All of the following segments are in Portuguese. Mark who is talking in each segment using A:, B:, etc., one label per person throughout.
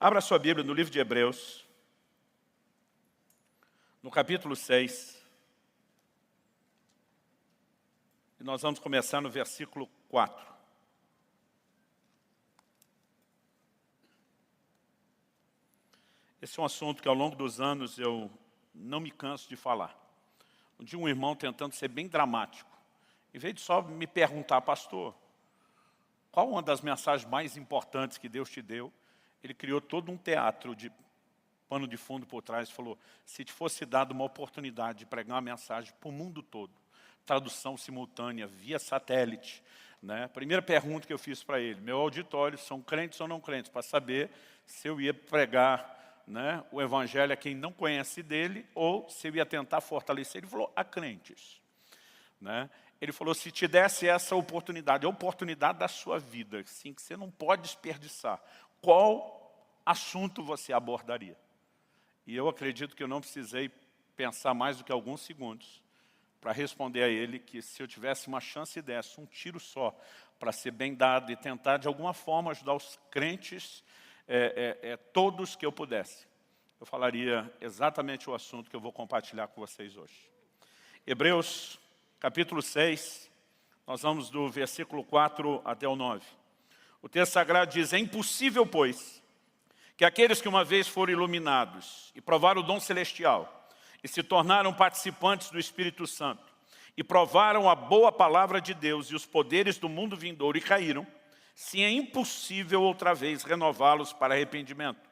A: Abra sua Bíblia no livro de Hebreus, no capítulo 6. E nós vamos começar no versículo 4. Esse é um assunto que ao longo dos anos eu não me canso de falar. Um dia um irmão tentando ser bem dramático, em vez de só me perguntar, pastor, qual uma das mensagens mais importantes que Deus te deu? Ele criou todo um teatro de pano de fundo por trás e falou, se te fosse dada uma oportunidade de pregar uma mensagem para o mundo todo, tradução simultânea, via satélite, né? Primeira pergunta que eu fiz para ele, meu auditório são crentes ou não crentes, para saber se eu ia pregar, né, o evangelho a quem não conhece dele ou se eu ia tentar fortalecer. Ele falou, a crentes. Né? Ele falou, se te desse essa oportunidade, a oportunidade da sua vida, assim, que você não pode desperdiçar, qual assunto você abordaria? E eu acredito que eu não precisei pensar mais do que alguns segundos para responder a ele que se eu tivesse uma chance dessa, um tiro só, para ser bem dado e tentar de alguma forma ajudar os crentes, todos que eu pudesse, eu falaria exatamente o assunto que eu vou compartilhar com vocês hoje. Hebreus, capítulo 6, nós vamos do versículo 4 até o 9. O texto sagrado diz, é impossível, pois, que aqueles que uma vez foram iluminados e provaram o dom celestial e se tornaram participantes do Espírito Santo e provaram a boa palavra de Deus e os poderes do mundo vindouro e caíram, se é impossível outra vez renová-los para arrependimento,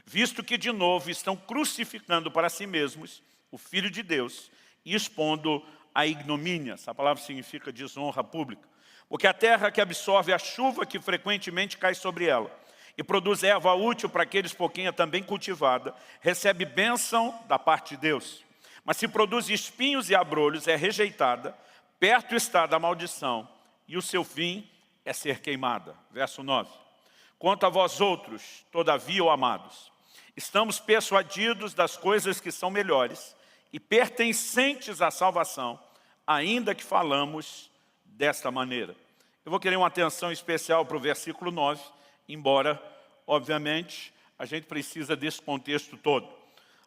A: visto que de novo estão crucificando para si mesmos o Filho de Deus e expondo a ignomínia. Essa palavra significa desonra pública. Porque a terra que absorve a chuva que frequentemente cai sobre ela e produz erva útil para aqueles pouquinha também cultivada, recebe bênção da parte de Deus. Mas se produz espinhos e abrolhos, é rejeitada, perto está da maldição, e o seu fim é ser queimada. Verso 9. Quanto a vós outros, todavia, ó amados, estamos persuadidos das coisas que são melhores e pertencentes à salvação, ainda que falamos desta maneira. Eu vou querer uma atenção especial para o versículo 9, embora, obviamente, a gente precisa desse contexto todo.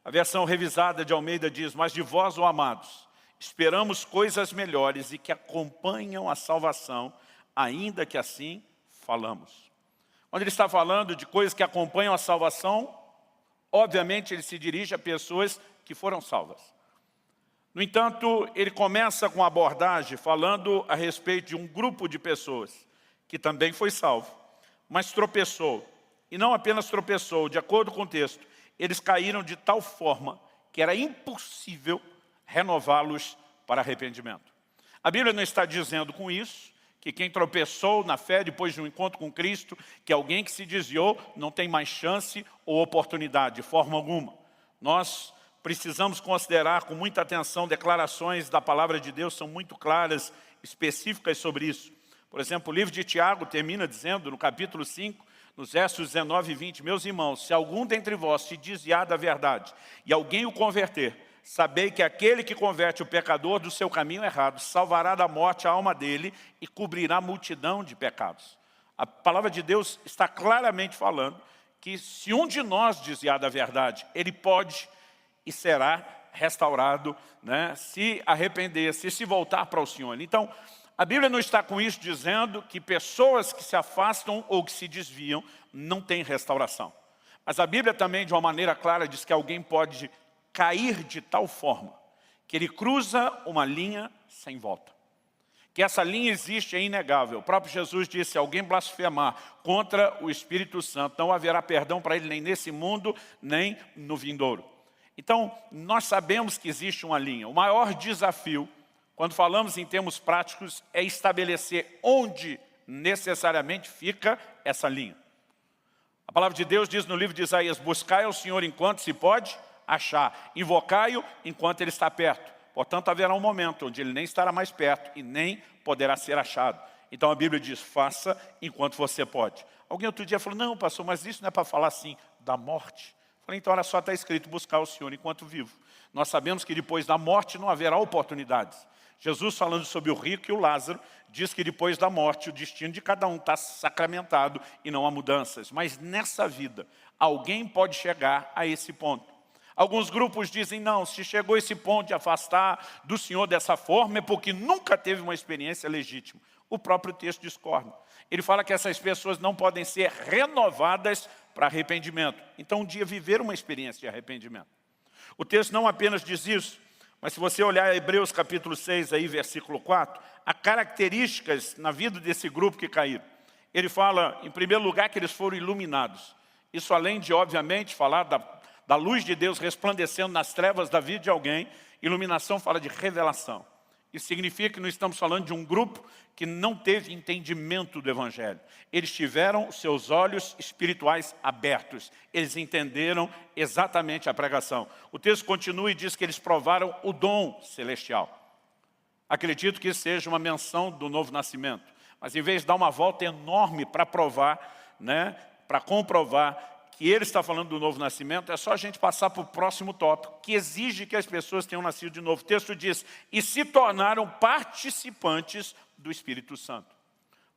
A: A versão revisada de Almeida diz, mas de vós, ó amados, esperamos coisas melhores e que acompanham a salvação, ainda que assim falamos. Quando ele está falando de coisas que acompanham a salvação, obviamente ele se dirige a pessoas que foram salvas. No entanto, ele começa com a abordagem falando a respeito de um grupo de pessoas que também foi salvo, mas tropeçou. E não apenas tropeçou, de acordo com o texto, eles caíram de tal forma que era impossível renová-los para arrependimento. A Bíblia não está dizendo com isso que quem tropeçou na fé depois de um encontro com Cristo, que alguém que se desviou não tem mais chance ou oportunidade, de forma alguma. Nós precisamos considerar com muita atenção declarações da palavra de Deus, são muito claras, específicas sobre isso. Por exemplo, o livro de Tiago termina dizendo, no capítulo 5, nos versos 19 e 20, meus irmãos, se algum dentre vós se desviar da verdade e alguém o converter, sabei que aquele que converte o pecador do seu caminho errado, salvará da morte a alma dele e cobrirá multidão de pecados. A palavra de Deus está claramente falando que se um de nós desviar da verdade, ele pode e será restaurado, né, se arrepender, se voltar para o Senhor. Então, a Bíblia não está com isso dizendo que pessoas que se afastam ou que se desviam não têm restauração. Mas a Bíblia também, de uma maneira clara, diz que alguém pode cair de tal forma que ele cruza uma linha sem volta. Que essa linha existe é inegável. O próprio Jesus disse, se alguém blasfemar contra o Espírito Santo, não haverá perdão para ele nem nesse mundo, nem no vindouro. Então, nós sabemos que existe uma linha. O maior desafio, quando falamos em termos práticos, é estabelecer onde necessariamente fica essa linha. A palavra de Deus diz no livro de Isaías, buscai ao Senhor enquanto se pode achar, invocai-o enquanto ele está perto. Portanto, haverá um momento onde ele nem estará mais perto e nem poderá ser achado. Então a Bíblia diz, faça enquanto você pode. Alguém outro dia falou, não pastor, mas isso não é para falar assim da morte. Falei, então olha só, está escrito buscar o Senhor enquanto vivo. Nós sabemos que depois da morte não haverá oportunidades. Jesus, falando sobre o rico e o Lázaro, diz que depois da morte o destino de cada um está sacramentado e não há mudanças. Mas nessa vida, alguém pode chegar a esse ponto. Alguns grupos dizem, não, se chegou a esse ponto de afastar do Senhor dessa forma é porque nunca teve uma experiência legítima. O próprio texto discorda. Ele fala que essas pessoas não podem ser renovadas para arrependimento. Então um dia viver uma experiência de arrependimento. O texto não apenas diz isso, mas se você olhar Hebreus capítulo 6, aí, versículo 4, há características na vida desse grupo que caíram. Ele fala, em primeiro lugar, que eles foram iluminados. Isso além de, obviamente, falar da luz de Deus resplandecendo nas trevas da vida de alguém, iluminação fala de revelação. Isso significa que não estamos falando de um grupo que não teve entendimento do Evangelho. Eles tiveram seus olhos espirituais abertos. Eles entenderam exatamente a pregação. O texto continua e diz que eles provaram o dom celestial. Acredito que isso seja uma menção do novo nascimento. Mas em vez de dar uma volta enorme para provar, para comprovar que ele está falando do novo nascimento, é só a gente passar para o próximo tópico, que exige que as pessoas tenham nascido de novo. O texto diz, e se tornaram participantes do Espírito Santo.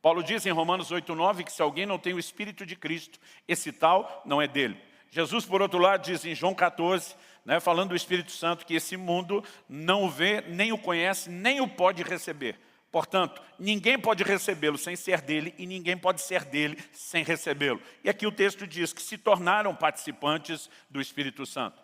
A: Paulo diz em Romanos 8:9 que se alguém não tem o Espírito de Cristo, esse tal não é dele. Jesus, por outro lado, diz em João 14, falando do Espírito Santo, que esse mundo não o vê, nem o conhece, nem o pode receber. Portanto, ninguém pode recebê-lo sem ser dele e ninguém pode ser dele sem recebê-lo. E aqui o texto diz que se tornaram participantes do Espírito Santo.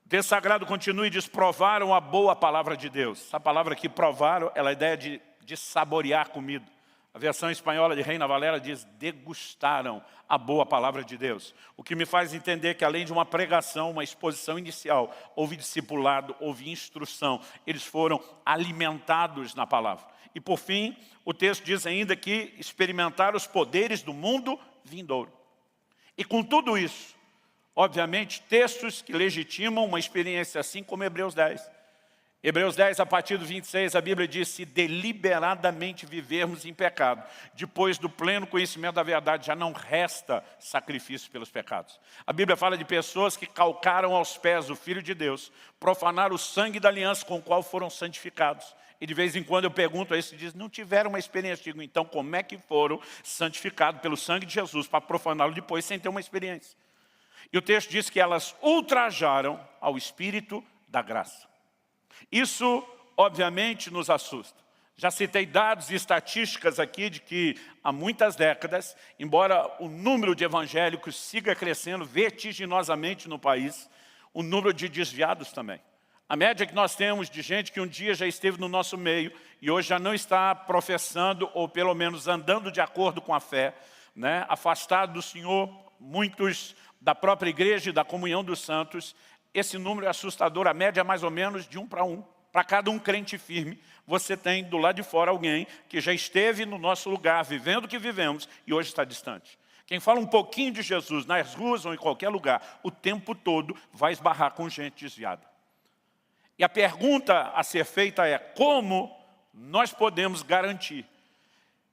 A: O texto sagrado continua e diz, provaram a boa palavra de Deus. Essa palavra aqui, provaram, ela é a ideia de saborear comida. A versão espanhola de Reina Valera diz, degustaram a boa palavra de Deus. O que me faz entender que além de uma pregação, uma exposição inicial, houve discipulado, houve instrução. Eles foram alimentados na palavra. E por fim, o texto diz ainda que experimentaram os poderes do mundo vindouro. E com tudo isso, obviamente, textos que legitimam uma experiência assim como Hebreus 10. Hebreus 10, a partir do 26, a Bíblia diz, se deliberadamente vivermos em pecado, depois do pleno conhecimento da verdade, já não resta sacrifício pelos pecados. A Bíblia fala de pessoas que calcaram aos pés o Filho de Deus, profanaram o sangue da aliança com o qual foram santificados. E de vez em quando eu pergunto a eles, diz, não tiveram uma experiência. Digo, então como é que foram santificados pelo sangue de Jesus para profaná-lo depois sem ter uma experiência? E o texto diz que elas ultrajaram ao Espírito da graça. Isso, obviamente, nos assusta. Já citei dados e estatísticas aqui de que há muitas décadas, embora o número de evangélicos siga crescendo vertiginosamente no país, o número de desviados também. A média que nós temos de gente que um dia já esteve no nosso meio e hoje já não está professando ou pelo menos andando de acordo com a fé, afastado do Senhor, muitos da própria igreja e da comunhão dos santos. Esse número é assustador, a média é mais ou menos de 1 para 1. Para cada um crente firme, você tem do lado de fora alguém que já esteve no nosso lugar, vivendo o que vivemos e hoje está distante. Quem fala um pouquinho de Jesus nas ruas ou em qualquer lugar, o tempo todo vai esbarrar com gente desviada. E a pergunta a ser feita é, como nós podemos garantir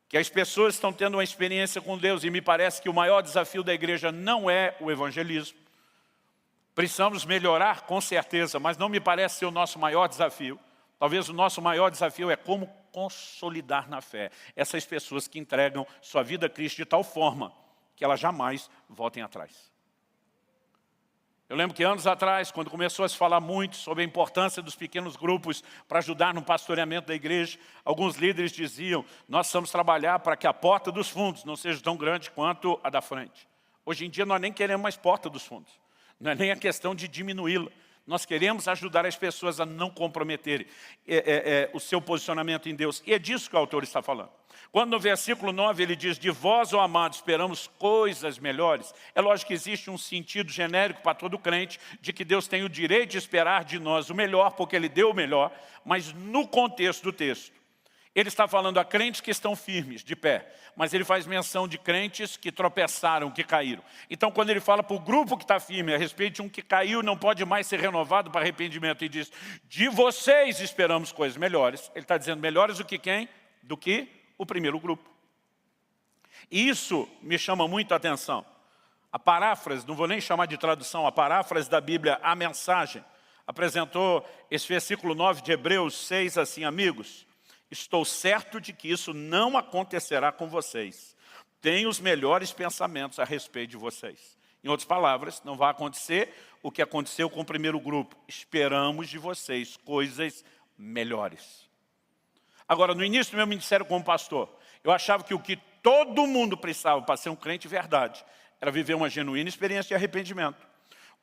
A: que as pessoas estão tendo uma experiência com Deus? E me parece que o maior desafio da igreja não é o evangelismo. Precisamos melhorar, com certeza, mas não me parece ser o nosso maior desafio. Talvez o nosso maior desafio é como consolidar na fé essas pessoas que entregam sua vida a Cristo de tal forma que elas jamais voltem atrás. Eu lembro que anos atrás, quando começou a se falar muito sobre a importância dos pequenos grupos para ajudar no pastoreamento da igreja, alguns líderes diziam, nós precisamos trabalhar para que a porta dos fundos não seja tão grande quanto a da frente. Hoje em dia nós nem queremos mais porta dos fundos. Não é nem a questão de diminuí-la. Nós queremos ajudar as pessoas a não comprometerem o seu posicionamento em Deus. E é disso que o autor está falando. Quando no versículo 9 ele diz, de vós, ó amados, esperamos coisas melhores. É lógico que existe um sentido genérico para todo crente de que Deus tem o direito de esperar de nós o melhor, porque Ele deu o melhor. Mas no contexto do texto, ele está falando a crentes que estão firmes, de pé, mas ele faz menção de crentes que tropeçaram, que caíram. Então, quando ele fala para o grupo que está firme, a respeito de um que caiu, não pode mais ser renovado para arrependimento, e diz, de vocês esperamos coisas melhores. Ele está dizendo, melhores do que quem? Do que o primeiro grupo. E isso me chama muito a atenção. A paráfrase, não vou nem chamar de tradução, a paráfrase da Bíblia, a mensagem, apresentou esse versículo 9 de Hebreus 6 assim: amigos, estou certo de que isso não acontecerá com vocês. Tenho os melhores pensamentos a respeito de vocês. Em outras palavras, não vai acontecer o que aconteceu com o primeiro grupo. Esperamos de vocês coisas melhores. Agora, no início do meu ministério como pastor, eu achava que o que todo mundo precisava para ser um crente de verdade era viver uma genuína experiência de arrependimento,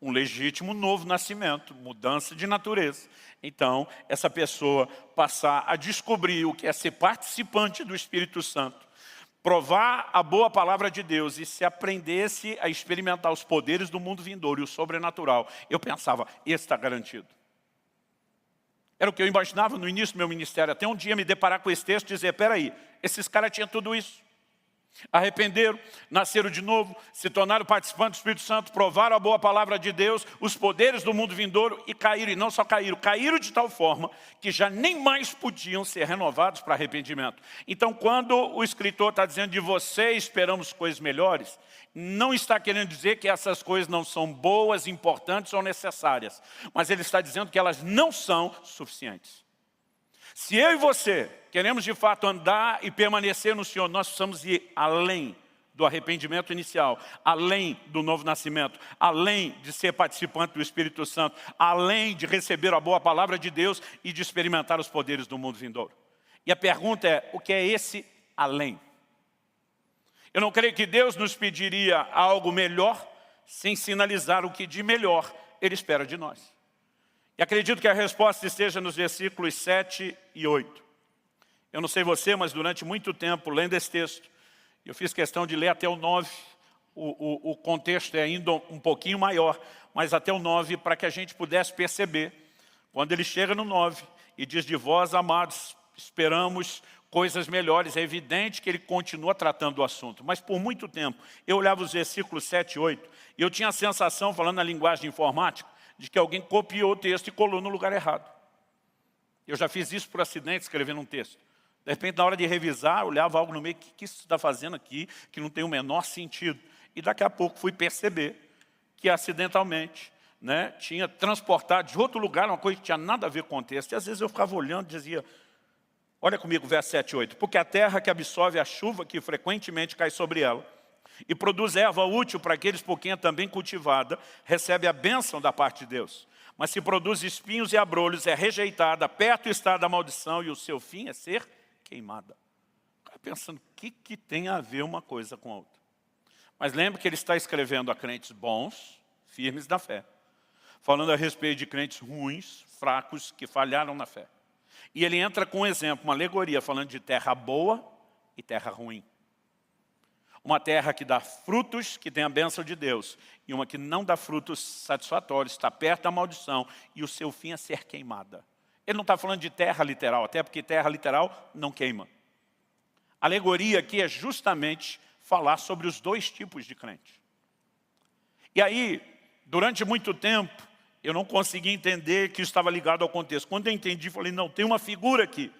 A: um legítimo novo nascimento, mudança de natureza. Então, essa pessoa passar a descobrir o que é ser participante do Espírito Santo, provar a boa palavra de Deus e se aprendesse a experimentar os poderes do mundo vindouro e o sobrenatural, eu pensava, esse está garantido. Era o que eu imaginava no início do meu ministério, até um dia me deparar com esse texto e dizer, peraí, esses caras tinham tudo isso. Arrependeram, nasceram de novo, se tornaram participantes do Espírito Santo, provaram a boa palavra de Deus, os poderes do mundo vindouro e caíram. E não só caíram, caíram de tal forma que já nem mais podiam ser renovados para arrependimento. Então, quando o escritor está dizendo de você esperamos coisas melhores, não está querendo dizer que essas coisas não são boas, importantes ou necessárias, mas ele está dizendo que elas não são suficientes. Se eu e você queremos de fato andar e permanecer no Senhor, nós precisamos ir além do arrependimento inicial, além do novo nascimento, além de ser participante do Espírito Santo, além de receber a boa palavra de Deus e de experimentar os poderes do mundo vindouro. E a pergunta é, o que é esse além? Eu não creio que Deus nos pediria algo melhor sem sinalizar o que de melhor Ele espera de nós. E acredito que a resposta esteja nos versículos 7 e 8. Eu não sei você, mas durante muito tempo, lendo esse texto, eu fiz questão de ler até o 9. O contexto é ainda um pouquinho maior, mas até o 9, para que a gente pudesse perceber, quando ele chega no 9 e diz de vós, amados, esperamos coisas melhores. É evidente que ele continua tratando do assunto, mas por muito tempo eu olhava os versículos 7 e 8 e eu tinha a sensação, falando na linguagem informática, de que alguém copiou o texto e colou no lugar errado. Eu já fiz isso por acidente, escrevendo um texto. De repente, na hora de revisar, eu olhava algo no meio, o que isso está fazendo aqui, que não tem o menor sentido. E daqui a pouco fui perceber que acidentalmente tinha transportado de outro lugar uma coisa que tinha nada a ver com o texto. E às vezes eu ficava olhando e dizia, olha comigo, verso 7 e 8. Porque a terra que absorve a chuva que frequentemente cai sobre ela, e produz erva útil para aqueles por quem é também cultivada, recebe a bênção da parte de Deus. Mas se produz espinhos e abrolhos, é rejeitada, perto está da maldição, e o seu fim é ser queimada. Fica pensando, o que tem a ver uma coisa com a outra? Mas lembre que ele está escrevendo a crentes bons, firmes na fé, falando a respeito de crentes ruins, fracos, que falharam na fé. E ele entra com um exemplo, uma alegoria, falando de terra boa e terra ruim. Uma terra que dá frutos, que tem a bênção de Deus, e uma que não dá frutos satisfatórios, está perto da maldição, e o seu fim é ser queimada. Ele não está falando de terra literal, até porque terra literal não queima. A alegoria aqui é justamente falar sobre os dois tipos de crente. E aí, durante muito tempo, eu não consegui entender que isso estava ligado ao contexto. Quando eu entendi, falei, não, tem uma figura aqui.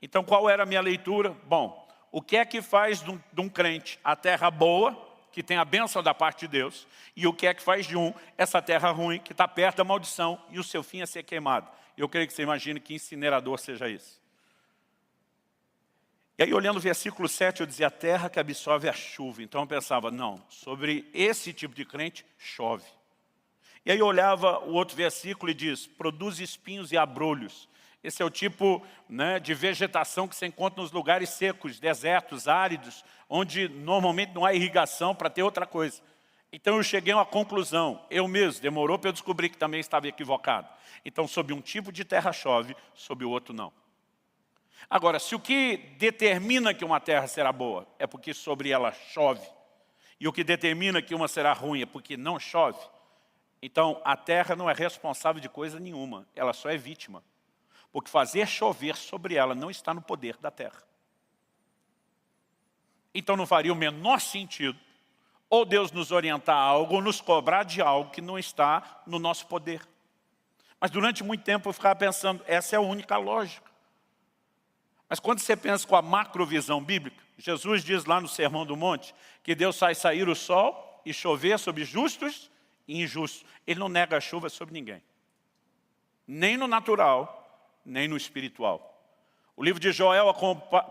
A: Então, qual era a minha leitura? Bom, o que é que faz de um crente a terra boa, que tem a bênção da parte de Deus, e o que é que faz de essa terra ruim, que está perto da maldição, e o seu fim é ser queimado? Eu creio que você imagine que incinerador seja isso. E aí, olhando o versículo 7, eu dizia, a terra que absorve a chuva. Então eu pensava, não, sobre esse tipo de crente, chove. E aí eu olhava o outro versículo e diz, produz espinhos e abrolhos. Esse é o tipo de vegetação que se encontra nos lugares secos, desertos, áridos, onde normalmente não há irrigação para ter outra coisa. Então eu cheguei a uma conclusão, eu mesmo, demorou para eu descobrir que também estava equivocado. Então, sob um tipo de terra chove, sob o outro não. Agora, se o que determina que uma terra será boa é porque sobre ela chove, e o que determina que uma será ruim é porque não chove, então a terra não é responsável de coisa nenhuma, ela só é vítima. Porque fazer chover sobre ela não está no poder da terra. Então não faria o menor sentido ou Deus nos orientar a algo, ou nos cobrar de algo que não está no nosso poder. Mas durante muito tempo eu ficava pensando, essa é a única lógica. Mas quando você pensa com a macrovisão bíblica, Jesus diz lá no Sermão do Monte, que Deus faz sair o sol e chover sobre justos e injustos. Ele não nega a chuva sobre ninguém. nem no natural, nem no espiritual. O livro de Joel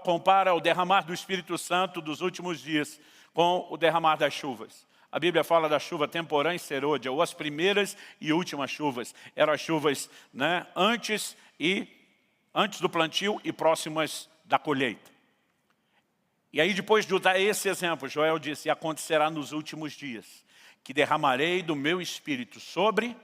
A: compara o derramar do Espírito Santo dos últimos dias com o derramar das chuvas. A Bíblia fala da chuva temporã e serôdia, ou as primeiras e últimas chuvas. Eram as chuvas, né, antes do plantio e próximas da colheita. E aí, depois de dar esse exemplo, Joel disse: e acontecerá nos últimos dias, que derramarei do meu Espírito sobre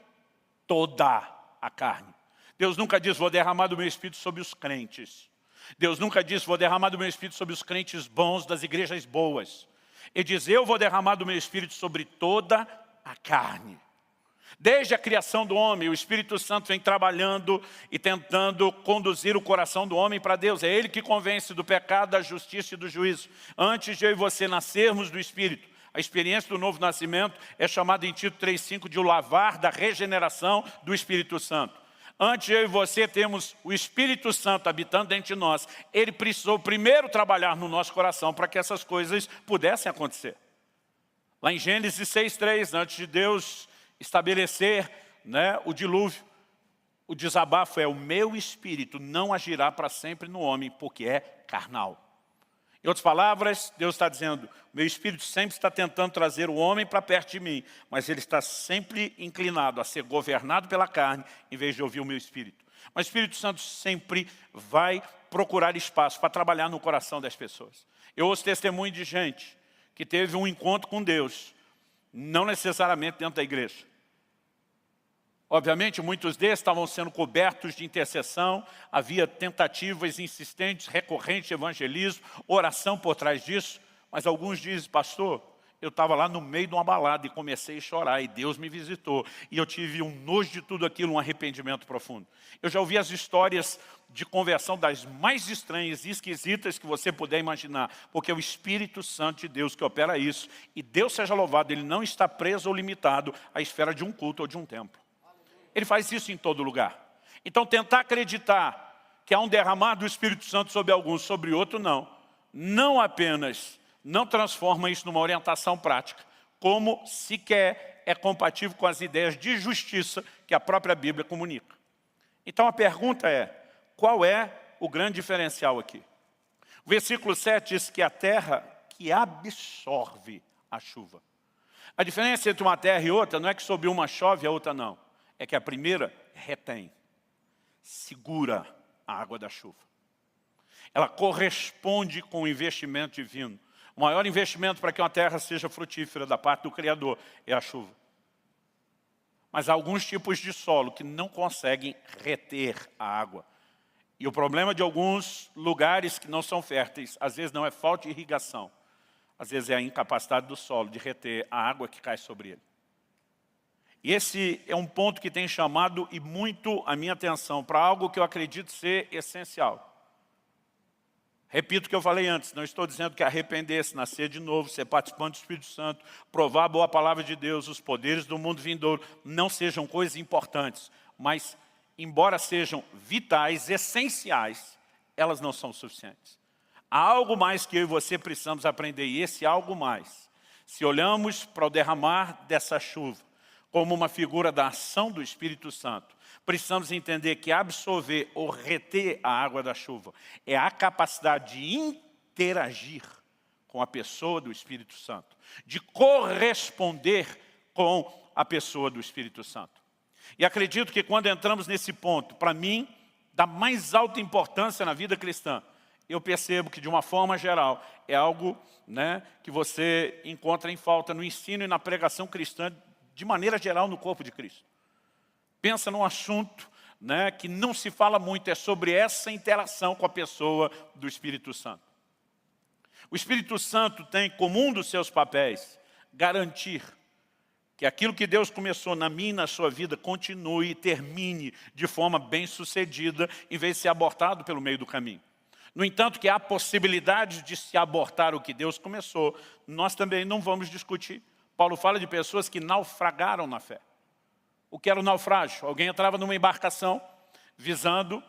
A: toda a carne. Deus nunca diz: vou derramar do meu Espírito sobre os crentes. Deus nunca diz: vou derramar do meu Espírito sobre os crentes bons das igrejas boas. Ele diz: eu vou derramar do meu Espírito sobre toda a carne. Desde a criação do homem, o Espírito Santo vem trabalhando e tentando conduzir o coração do homem para Deus. É Ele que convence do pecado, da justiça e do juízo. Antes de eu e você nascermos do Espírito, a experiência do novo nascimento é chamada em Tito 3,5 de o lavar da regeneração do Espírito Santo. Antes de eu e você termos o Espírito Santo habitando dentro de nós, Ele precisou primeiro trabalhar no nosso coração para que essas coisas pudessem acontecer. Lá em Gênesis 6,3, antes de Deus estabelecer, né, o dilúvio, o desabafo é: o meu Espírito não agirá para sempre no homem, porque é carnal. Em outras palavras, Deus está dizendo: meu Espírito sempre está tentando trazer o homem para perto de mim, mas ele está sempre inclinado a ser governado pela carne, em vez de ouvir o meu Espírito. Mas o Espírito Santo sempre vai procurar espaço para trabalhar no coração das pessoas. Eu ouço testemunho de gente que teve um encontro com Deus, não necessariamente dentro da igreja. Obviamente, muitos desses estavam sendo cobertos de intercessão, havia tentativas insistentes, recorrentes de evangelismo, oração por trás disso, mas alguns dizem: pastor, eu estava lá no meio de uma balada e comecei a chorar, e Deus me visitou, e eu tive um nojo de tudo aquilo, um arrependimento profundo. Eu já ouvi as histórias de conversão das mais estranhas e esquisitas que você puder imaginar, porque é o Espírito Santo de Deus que opera isso, e Deus seja louvado, Ele não está preso ou limitado à esfera de um culto ou de um templo. Ele faz isso em todo lugar. Então, tentar acreditar que há um derramar do Espírito Santo sobre alguns, sobre outro, não apenas não transforma isso numa orientação prática, como sequer é compatível com as ideias de justiça que a própria Bíblia comunica. Então, a pergunta é: qual é o grande diferencial aqui? O versículo 7 diz que a terra que absorve a chuva. A diferença entre uma terra e outra não é que sobre uma chove e a outra não. É que a primeira retém, segura a água da chuva. Ela corresponde com o investimento divino. O maior investimento para que uma terra seja frutífera da parte do Criador é a chuva. Mas há alguns tipos de solo que não conseguem reter a água. E o problema de alguns lugares que não são férteis, às vezes não é falta de irrigação, às vezes é a incapacidade do solo de reter a água que cai sobre ele. E esse é um ponto que tem chamado e muito a minha atenção para algo que eu acredito ser essencial. Repito o que eu falei antes, não estou dizendo que arrepender-se, nascer de novo, ser participante do Espírito Santo, provar a boa palavra de Deus, os poderes do mundo vindouro, não sejam coisas importantes, mas, embora sejam vitais, essenciais, elas não são suficientes. Há algo mais que eu e você precisamos aprender, e esse algo mais, se olhamos para o derramar dessa chuva, como uma figura da ação do Espírito Santo, precisamos entender que absorver ou reter a água da chuva é a capacidade de interagir com a pessoa do Espírito Santo, de corresponder com a pessoa do Espírito Santo. E acredito que quando entramos nesse ponto, para mim, da mais alta importância na vida cristã, eu percebo que, de uma forma geral, é algo, né, que você encontra em falta no ensino e na pregação cristã, de maneira geral, no corpo de Cristo. Pensa num assunto, né, que não se fala muito, é sobre essa interação com a pessoa do Espírito Santo. O Espírito Santo tem como um dos seus papéis garantir que aquilo que Deus começou na minha e na sua vida continue e termine de forma bem-sucedida, em vez de ser abortado pelo meio do caminho. No entanto, que há possibilidade de se abortar o que Deus começou, nós também não vamos discutir. Paulo fala de pessoas que naufragaram na fé. O que era o naufrágio? Alguém entrava numa embarcação visando,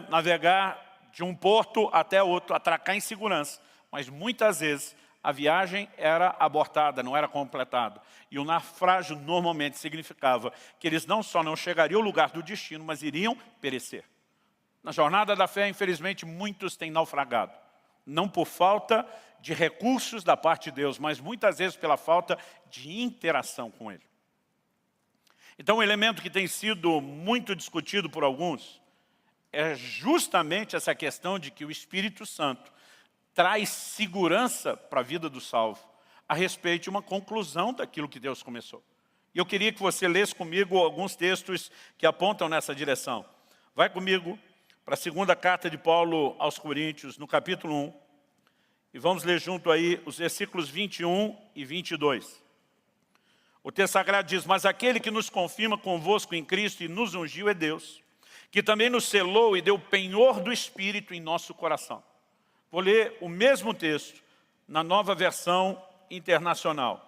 A: navegar de um porto até outro, atracar em segurança. Mas muitas vezes a viagem era abortada, não era completada. E o naufrágio normalmente significava que eles não só não chegariam ao lugar do destino, mas iriam perecer. Na jornada da fé, infelizmente, muitos têm naufragado. Não por falta de recursos da parte de Deus, mas muitas vezes pela falta de interação com Ele. Então, um elemento que tem sido muito discutido por alguns é justamente essa questão de que o Espírito Santo traz segurança para a vida do salvo a respeito de uma conclusão daquilo que Deus começou. E eu queria que você lesse comigo alguns textos que apontam nessa direção. Vai comigo para a segunda carta de Paulo aos Coríntios, no capítulo 1, e vamos ler junto aí os versículos 21 e 22. O texto sagrado diz: mas aquele que nos confirma convosco em Cristo e nos ungiu é Deus, que também nos selou e deu penhor do Espírito em nosso coração. Vou ler o mesmo texto na Nova Versão Internacional.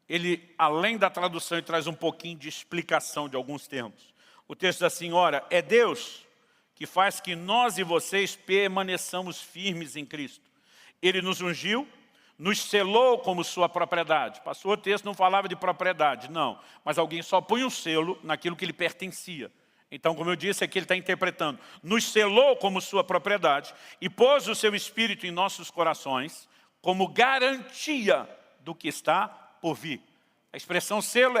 A: Ele, além da tradução, ele traz um pouquinho de explicação de alguns termos. O texto diz assim: ora, é Deus que faz que nós e vocês permaneçamos firmes em Cristo. Ele nos ungiu, nos selou como sua propriedade. Passou o texto, não falava de propriedade, não. Mas alguém só põe um selo naquilo que lhe pertencia. Então, como eu disse, aqui ele está interpretando. Nos selou como sua propriedade e pôs o seu Espírito em nossos corações como garantia do que está por vir. A expressão selo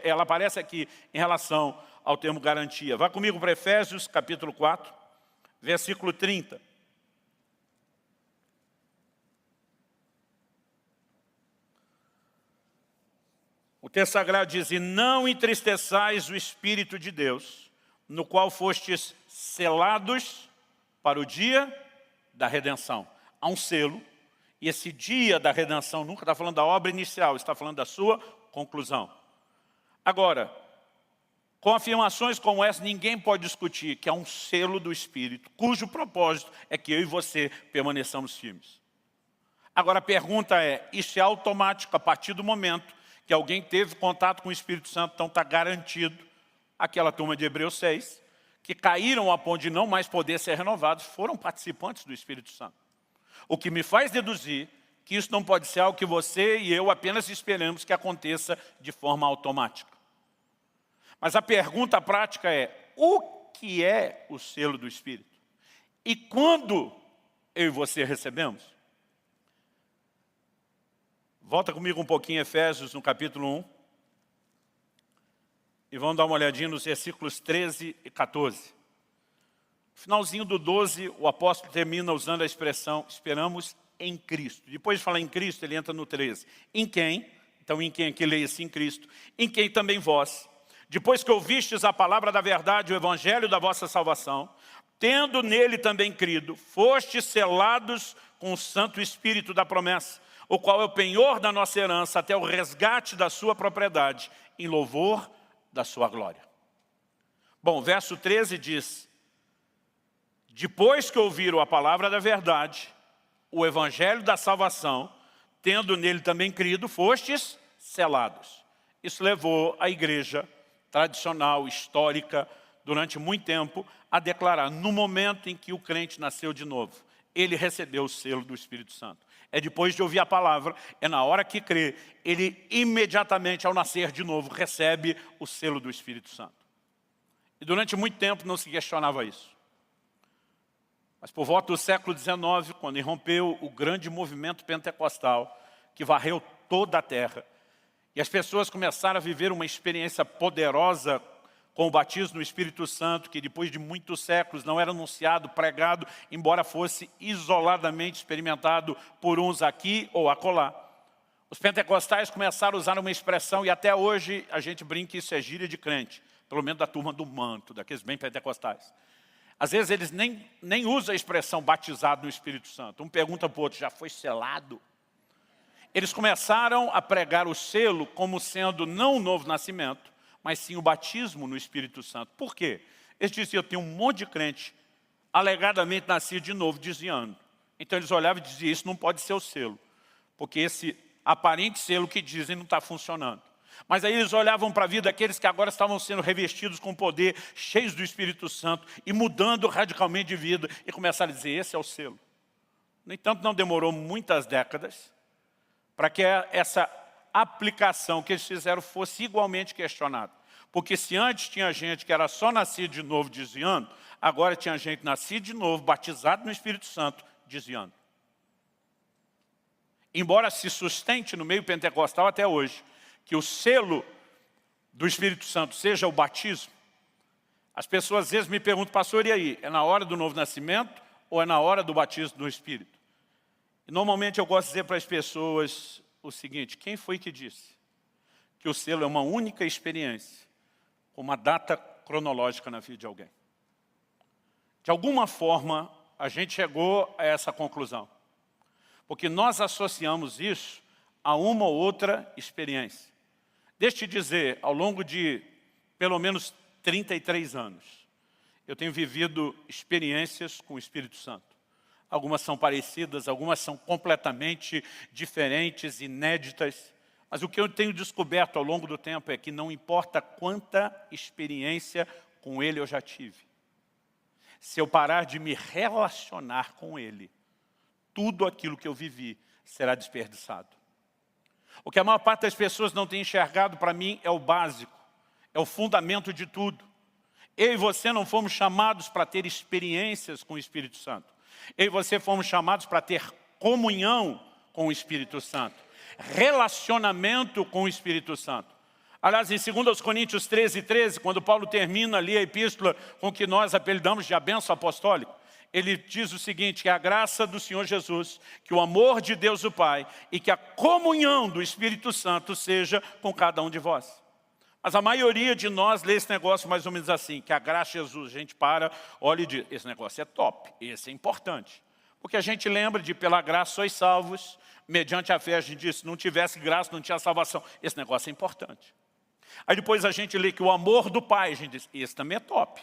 A: ela aparece aqui em relação ao termo garantia. Vá comigo para Efésios, capítulo 4, versículo 30. O texto sagrado diz: e não entristeçais o Espírito de Deus, no qual fostes selados para o dia da redenção. Há um selo, e esse dia da redenção nunca está falando da obra inicial, está falando da sua conclusão. Agora, com afirmações como essa, ninguém pode discutir que há um selo do Espírito, cujo propósito é que eu e você permaneçamos firmes. Agora a pergunta é: isso é automático a partir do momento que alguém teve contato com o Espírito Santo? Então está garantido. Aquela turma de Hebreus 6, que caíram a ponto de não mais poder ser renovados, foram participantes do Espírito Santo. O que me faz deduzir que isso não pode ser algo que você e eu apenas esperamos que aconteça de forma automática. Mas a pergunta prática é: o que é o selo do Espírito? E quando eu e você recebemos? Volta comigo um pouquinho em Efésios, no capítulo 1. E vamos dar uma olhadinha nos versículos 13 e 14. No finalzinho do 12, o apóstolo termina usando a expressão esperamos em Cristo. Depois de falar em Cristo, ele entra no 13. Em quem? Então, em quem aqui leia-se em Cristo. Em quem também vós, depois que ouvistes a palavra da verdade, o evangelho da vossa salvação, tendo nele também crido, fostes selados com o Santo Espírito da promessa, o qual é o penhor da nossa herança até o resgate da sua propriedade, em louvor da sua glória. Bom, verso 13 diz: depois que ouviram a palavra da verdade, o evangelho da salvação, tendo nele também crido, fostes selados. Isso levou a igreja tradicional, histórica, durante muito tempo, a declarar: no momento em que o crente nasceu de novo, ele recebeu o selo do Espírito Santo. É depois de ouvir a palavra, é na hora que crê, ele imediatamente ao nascer de novo recebe o selo do Espírito Santo. E durante muito tempo não se questionava isso. Mas por volta do século XIX, quando irrompeu o grande movimento pentecostal, que varreu toda a terra, e as pessoas começaram a viver uma experiência poderosa com o batismo no Espírito Santo, que depois de muitos séculos não era anunciado, pregado, embora fosse isoladamente experimentado por uns aqui ou acolá. Os pentecostais começaram a usar uma expressão, e até hoje a gente brinca que isso é gíria de crente, pelo menos da turma do manto, daqueles bem pentecostais. Às vezes eles nem usam a expressão batizado no Espírito Santo. Um pergunta para o outro: já foi selado? Eles começaram a pregar o selo como sendo não o novo nascimento, mas sim o batismo no Espírito Santo. Por quê? Eles diziam: eu tenho um monte de crente alegadamente nascido de novo, desviando. Então eles olhavam e diziam: isso não pode ser o selo, porque esse aparente selo que dizem não está funcionando. Mas aí eles olhavam para a vida daqueles que agora estavam sendo revestidos com poder, cheios do Espírito Santo e mudando radicalmente de vida, e começaram a dizer: esse é o selo. No entanto, não demorou muitas décadas para que essa aplicação que eles fizeram fosse igualmente questionada. Porque se antes tinha gente que era só nascido de novo desviando, agora tinha gente nascido de novo, batizado no Espírito Santo, desviando. Embora se sustente no meio pentecostal até hoje, que o selo do Espírito Santo seja o batismo, as pessoas às vezes me perguntam, pastor, e aí? É na hora do novo nascimento ou é na hora do batismo no Espírito? E normalmente eu gosto de dizer para as pessoas o seguinte, quem foi que disse que o selo é uma única experiência, com uma data cronológica na vida de alguém? De alguma forma, a gente chegou a essa conclusão. Porque nós associamos isso a uma ou outra experiência. Deixa eu te dizer, ao longo de pelo menos 33 anos, eu tenho vivido experiências com o Espírito Santo. Algumas são parecidas, algumas são completamente diferentes, inéditas. Mas o que eu tenho descoberto ao longo do tempo é que não importa quanta experiência com Ele eu já tive. Se eu parar de me relacionar com Ele, tudo aquilo que eu vivi será desperdiçado. O que a maior parte das pessoas não tem enxergado para mim é o básico, é o fundamento de tudo. Eu e você não fomos chamados para ter experiências com o Espírito Santo. Eu e você fomos chamados para ter comunhão com o Espírito Santo, relacionamento com o Espírito Santo. Aliás, em 2 Coríntios 13, quando Paulo termina ali a epístola com o que nós apelidamos de a bênção apostólica, ele diz o seguinte, que a graça do Senhor Jesus, que o amor de Deus o Pai e que a comunhão do Espírito Santo seja com cada um de vós. Mas a maioria de nós lê esse negócio mais ou menos assim, que a graça de Jesus, a gente para, olha e diz, esse negócio é top, esse é importante. Porque a gente lembra de pela graça sois salvos, mediante a fé a gente diz, se não tivesse graça não tinha salvação. Esse negócio é importante. Aí depois a gente lê que o amor do Pai, a gente diz, esse também é top,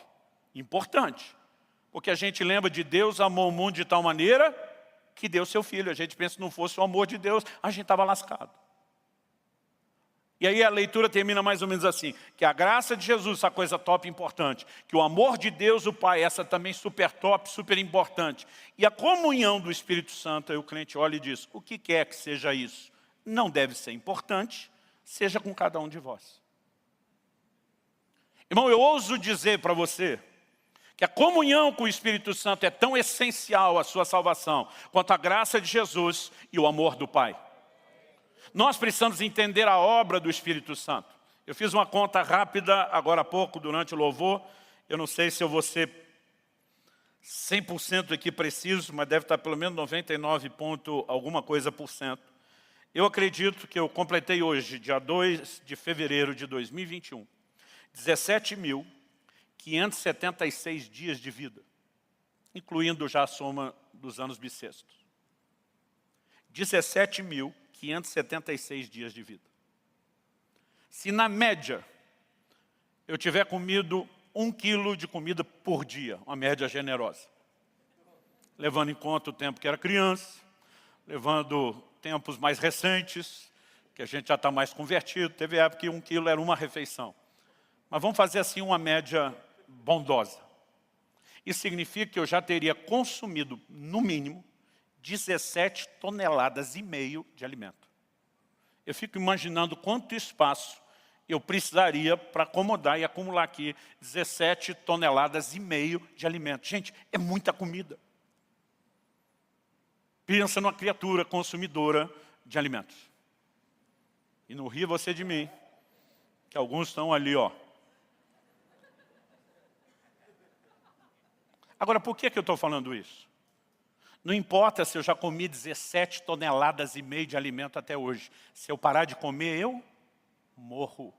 A: importante. Porque a gente lembra de Deus amou o mundo de tal maneira que deu seu Filho. A gente pensa que não fosse o amor de Deus, a gente estava lascado. E aí a leitura termina mais ou menos assim, que a graça de Jesus, essa coisa top e importante, que o amor de Deus, o Pai, essa também super top, super importante, e a comunhão do Espírito Santo, aí o crente olha e diz, o que quer que seja isso, não deve ser importante, seja com cada um de vós. Irmão, eu ouso dizer para você, que a comunhão com o Espírito Santo é tão essencial à sua salvação, quanto a graça de Jesus e o amor do Pai. Nós precisamos entender a obra do Espírito Santo. Eu fiz uma conta rápida agora há pouco, durante o louvor. Eu não sei se eu vou ser 100% aqui preciso, mas deve estar pelo menos 99 ponto alguma coisa por cento. Eu acredito que eu completei hoje, dia 2 de fevereiro de 2021, 17.576 dias de vida, incluindo já a soma dos anos bissextos. 17.576 dias de vida. Se na média eu tiver comido 1 quilo de comida por dia, uma média generosa, levando em conta o tempo que era criança, levando tempos mais recentes, que a gente já está mais convertido, teve época que 1 quilo era uma refeição. Mas vamos fazer assim uma média bondosa. Isso significa que eu já teria consumido, no mínimo, 17 toneladas e meio de alimento. Eu fico imaginando quanto espaço eu precisaria para acomodar e acumular aqui 17 toneladas e meio de alimento. Gente, é muita comida. Pensa numa criatura consumidora de alimentos. E não ria você de mim, que alguns estão ali, ó. Agora, por que eu estou falando isso? Não importa se eu já comi 17 toneladas e meio de alimento até hoje. Se eu parar de comer, eu morro.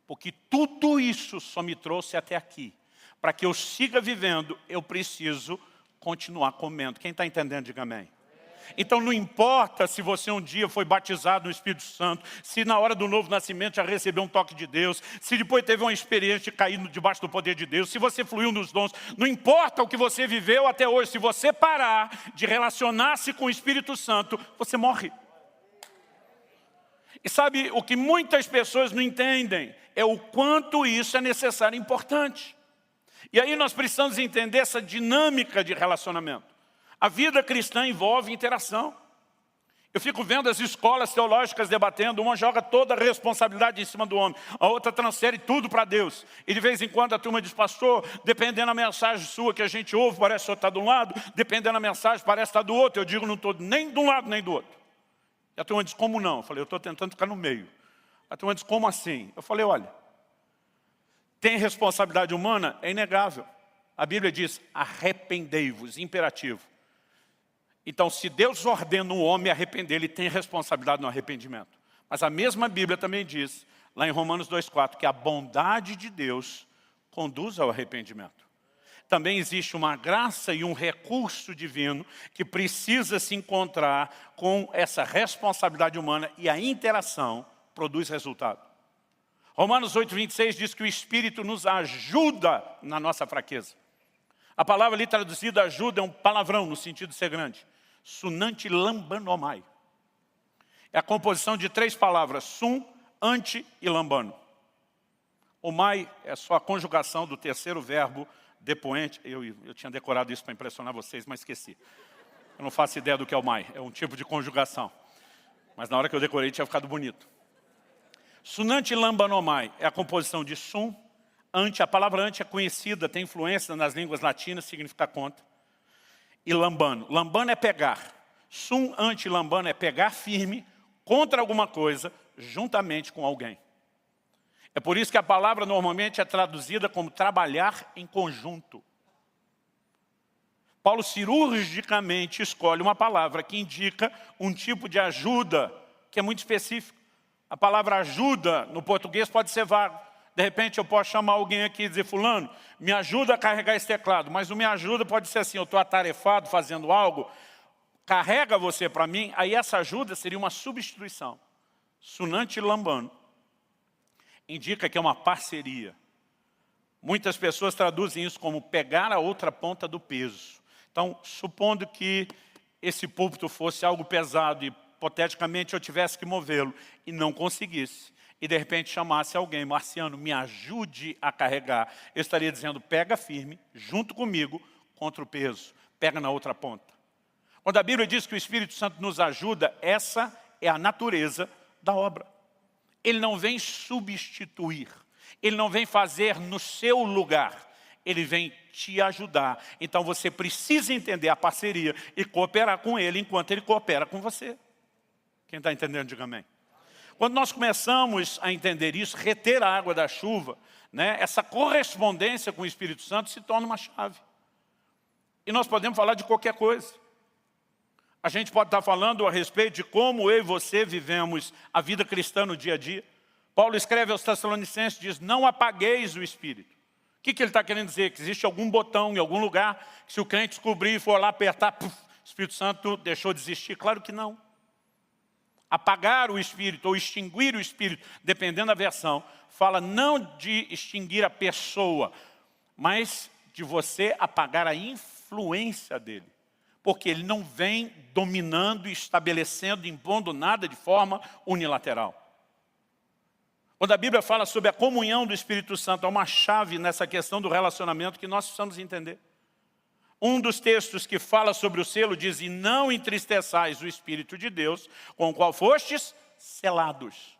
A: Porque tudo isso só me trouxe até aqui. Para que eu siga vivendo, eu preciso continuar comendo. Quem está entendendo, diga amém. Então não importa se você um dia foi batizado no Espírito Santo, se na hora do novo nascimento já recebeu um toque de Deus, se depois teve uma experiência de cair debaixo do poder de Deus, se você fluiu nos dons, não importa o que você viveu até hoje, se você parar de relacionar-se com o Espírito Santo, você morre. E sabe, o que muitas pessoas não entendem é o quanto isso é necessário e importante. E aí nós precisamos entender essa dinâmica de relacionamento. A vida cristã envolve interação. Eu fico vendo as escolas teológicas debatendo, uma joga toda a responsabilidade em cima do homem, a outra transfere tudo para Deus. E de vez em quando a turma diz, pastor, dependendo da mensagem sua que a gente ouve, parece que o senhor está de um lado, dependendo da mensagem, parece estar do outro. Eu digo, não estou nem de um lado nem do outro. E a turma diz, como não? Eu falei, eu estou tentando ficar no meio. A turma diz, como assim? Eu falei, olha, tem responsabilidade humana? É inegável. A Bíblia diz, arrependei-vos, imperativo. Então, se Deus ordena o homem arrepender, ele tem responsabilidade no arrependimento. Mas a mesma Bíblia também diz, lá em Romanos 2,4, que a bondade de Deus conduz ao arrependimento. Também existe uma graça e um recurso divino que precisa se encontrar com essa responsabilidade humana e a interação produz resultado. Romanos 8,26 diz que o Espírito nos ajuda na nossa fraqueza. A palavra ali traduzida ajuda é um palavrão no sentido de ser grande. Sunanti lambanomai. É a composição de 3 palavras, sum, anti e lambano. O mai é só a conjugação do terceiro verbo depoente. Eu tinha decorado isso para impressionar vocês, mas esqueci. Eu não faço ideia do que é o mai, é um tipo de conjugação. Mas na hora que eu decorei tinha ficado bonito. Sunanti lambanomai é a composição de sum, anti. A palavra anti é conhecida, tem influência nas línguas latinas, significa contra. E lambano. Lambano é pegar. Sum, anti, lambano é pegar firme contra alguma coisa, juntamente com alguém. É por isso que a palavra normalmente é traduzida como trabalhar em conjunto. Paulo cirurgicamente escolhe uma palavra que indica um tipo de ajuda que é muito específico. A palavra ajuda no português pode ser vago. De repente eu posso chamar alguém aqui e dizer, fulano, me ajuda a carregar esse teclado. Mas o me ajuda pode ser assim, eu estou atarefado fazendo algo, carrega você para mim, aí essa ajuda seria uma substituição. Sunanti lambano indica que é uma parceria. Muitas pessoas traduzem isso como pegar a outra ponta do peso. Então, supondo que esse púlpito fosse algo pesado e hipoteticamente eu tivesse que movê-lo e não conseguisse, e de repente chamasse alguém, Marciano, me ajude a carregar, eu estaria dizendo, pega firme, junto comigo, contra o peso, pega na outra ponta. Quando a Bíblia diz que o Espírito Santo nos ajuda, essa é a natureza da obra. Ele não vem substituir, ele não vem fazer no seu lugar, ele vem te ajudar. Então você precisa entender a parceria e cooperar com ele enquanto ele coopera com você. Quem está entendendo, diga amém. Quando nós começamos a entender isso, reter a água da chuva, né, essa correspondência com o Espírito Santo se torna uma chave. E nós podemos falar de qualquer coisa. A gente pode estar falando a respeito de como eu e você vivemos a vida cristã no dia a dia. Paulo escreve aos Tessalonicenses, diz, não apagueis o Espírito. O que ele está querendo dizer? Que existe algum botão em algum lugar, que se o crente descobrir e for lá apertar, o Espírito Santo deixou de existir? Claro que não. Apagar o Espírito ou extinguir o Espírito, dependendo da versão, fala não de extinguir a pessoa, mas de você apagar a influência dele. Porque ele não vem dominando, estabelecendo, impondo nada de forma unilateral. Quando a Bíblia fala sobre a comunhão do Espírito Santo, há uma chave nessa questão do relacionamento que nós precisamos entender. Um dos textos que fala sobre o selo diz, e não entristeçais o Espírito de Deus, com o qual fostes selados.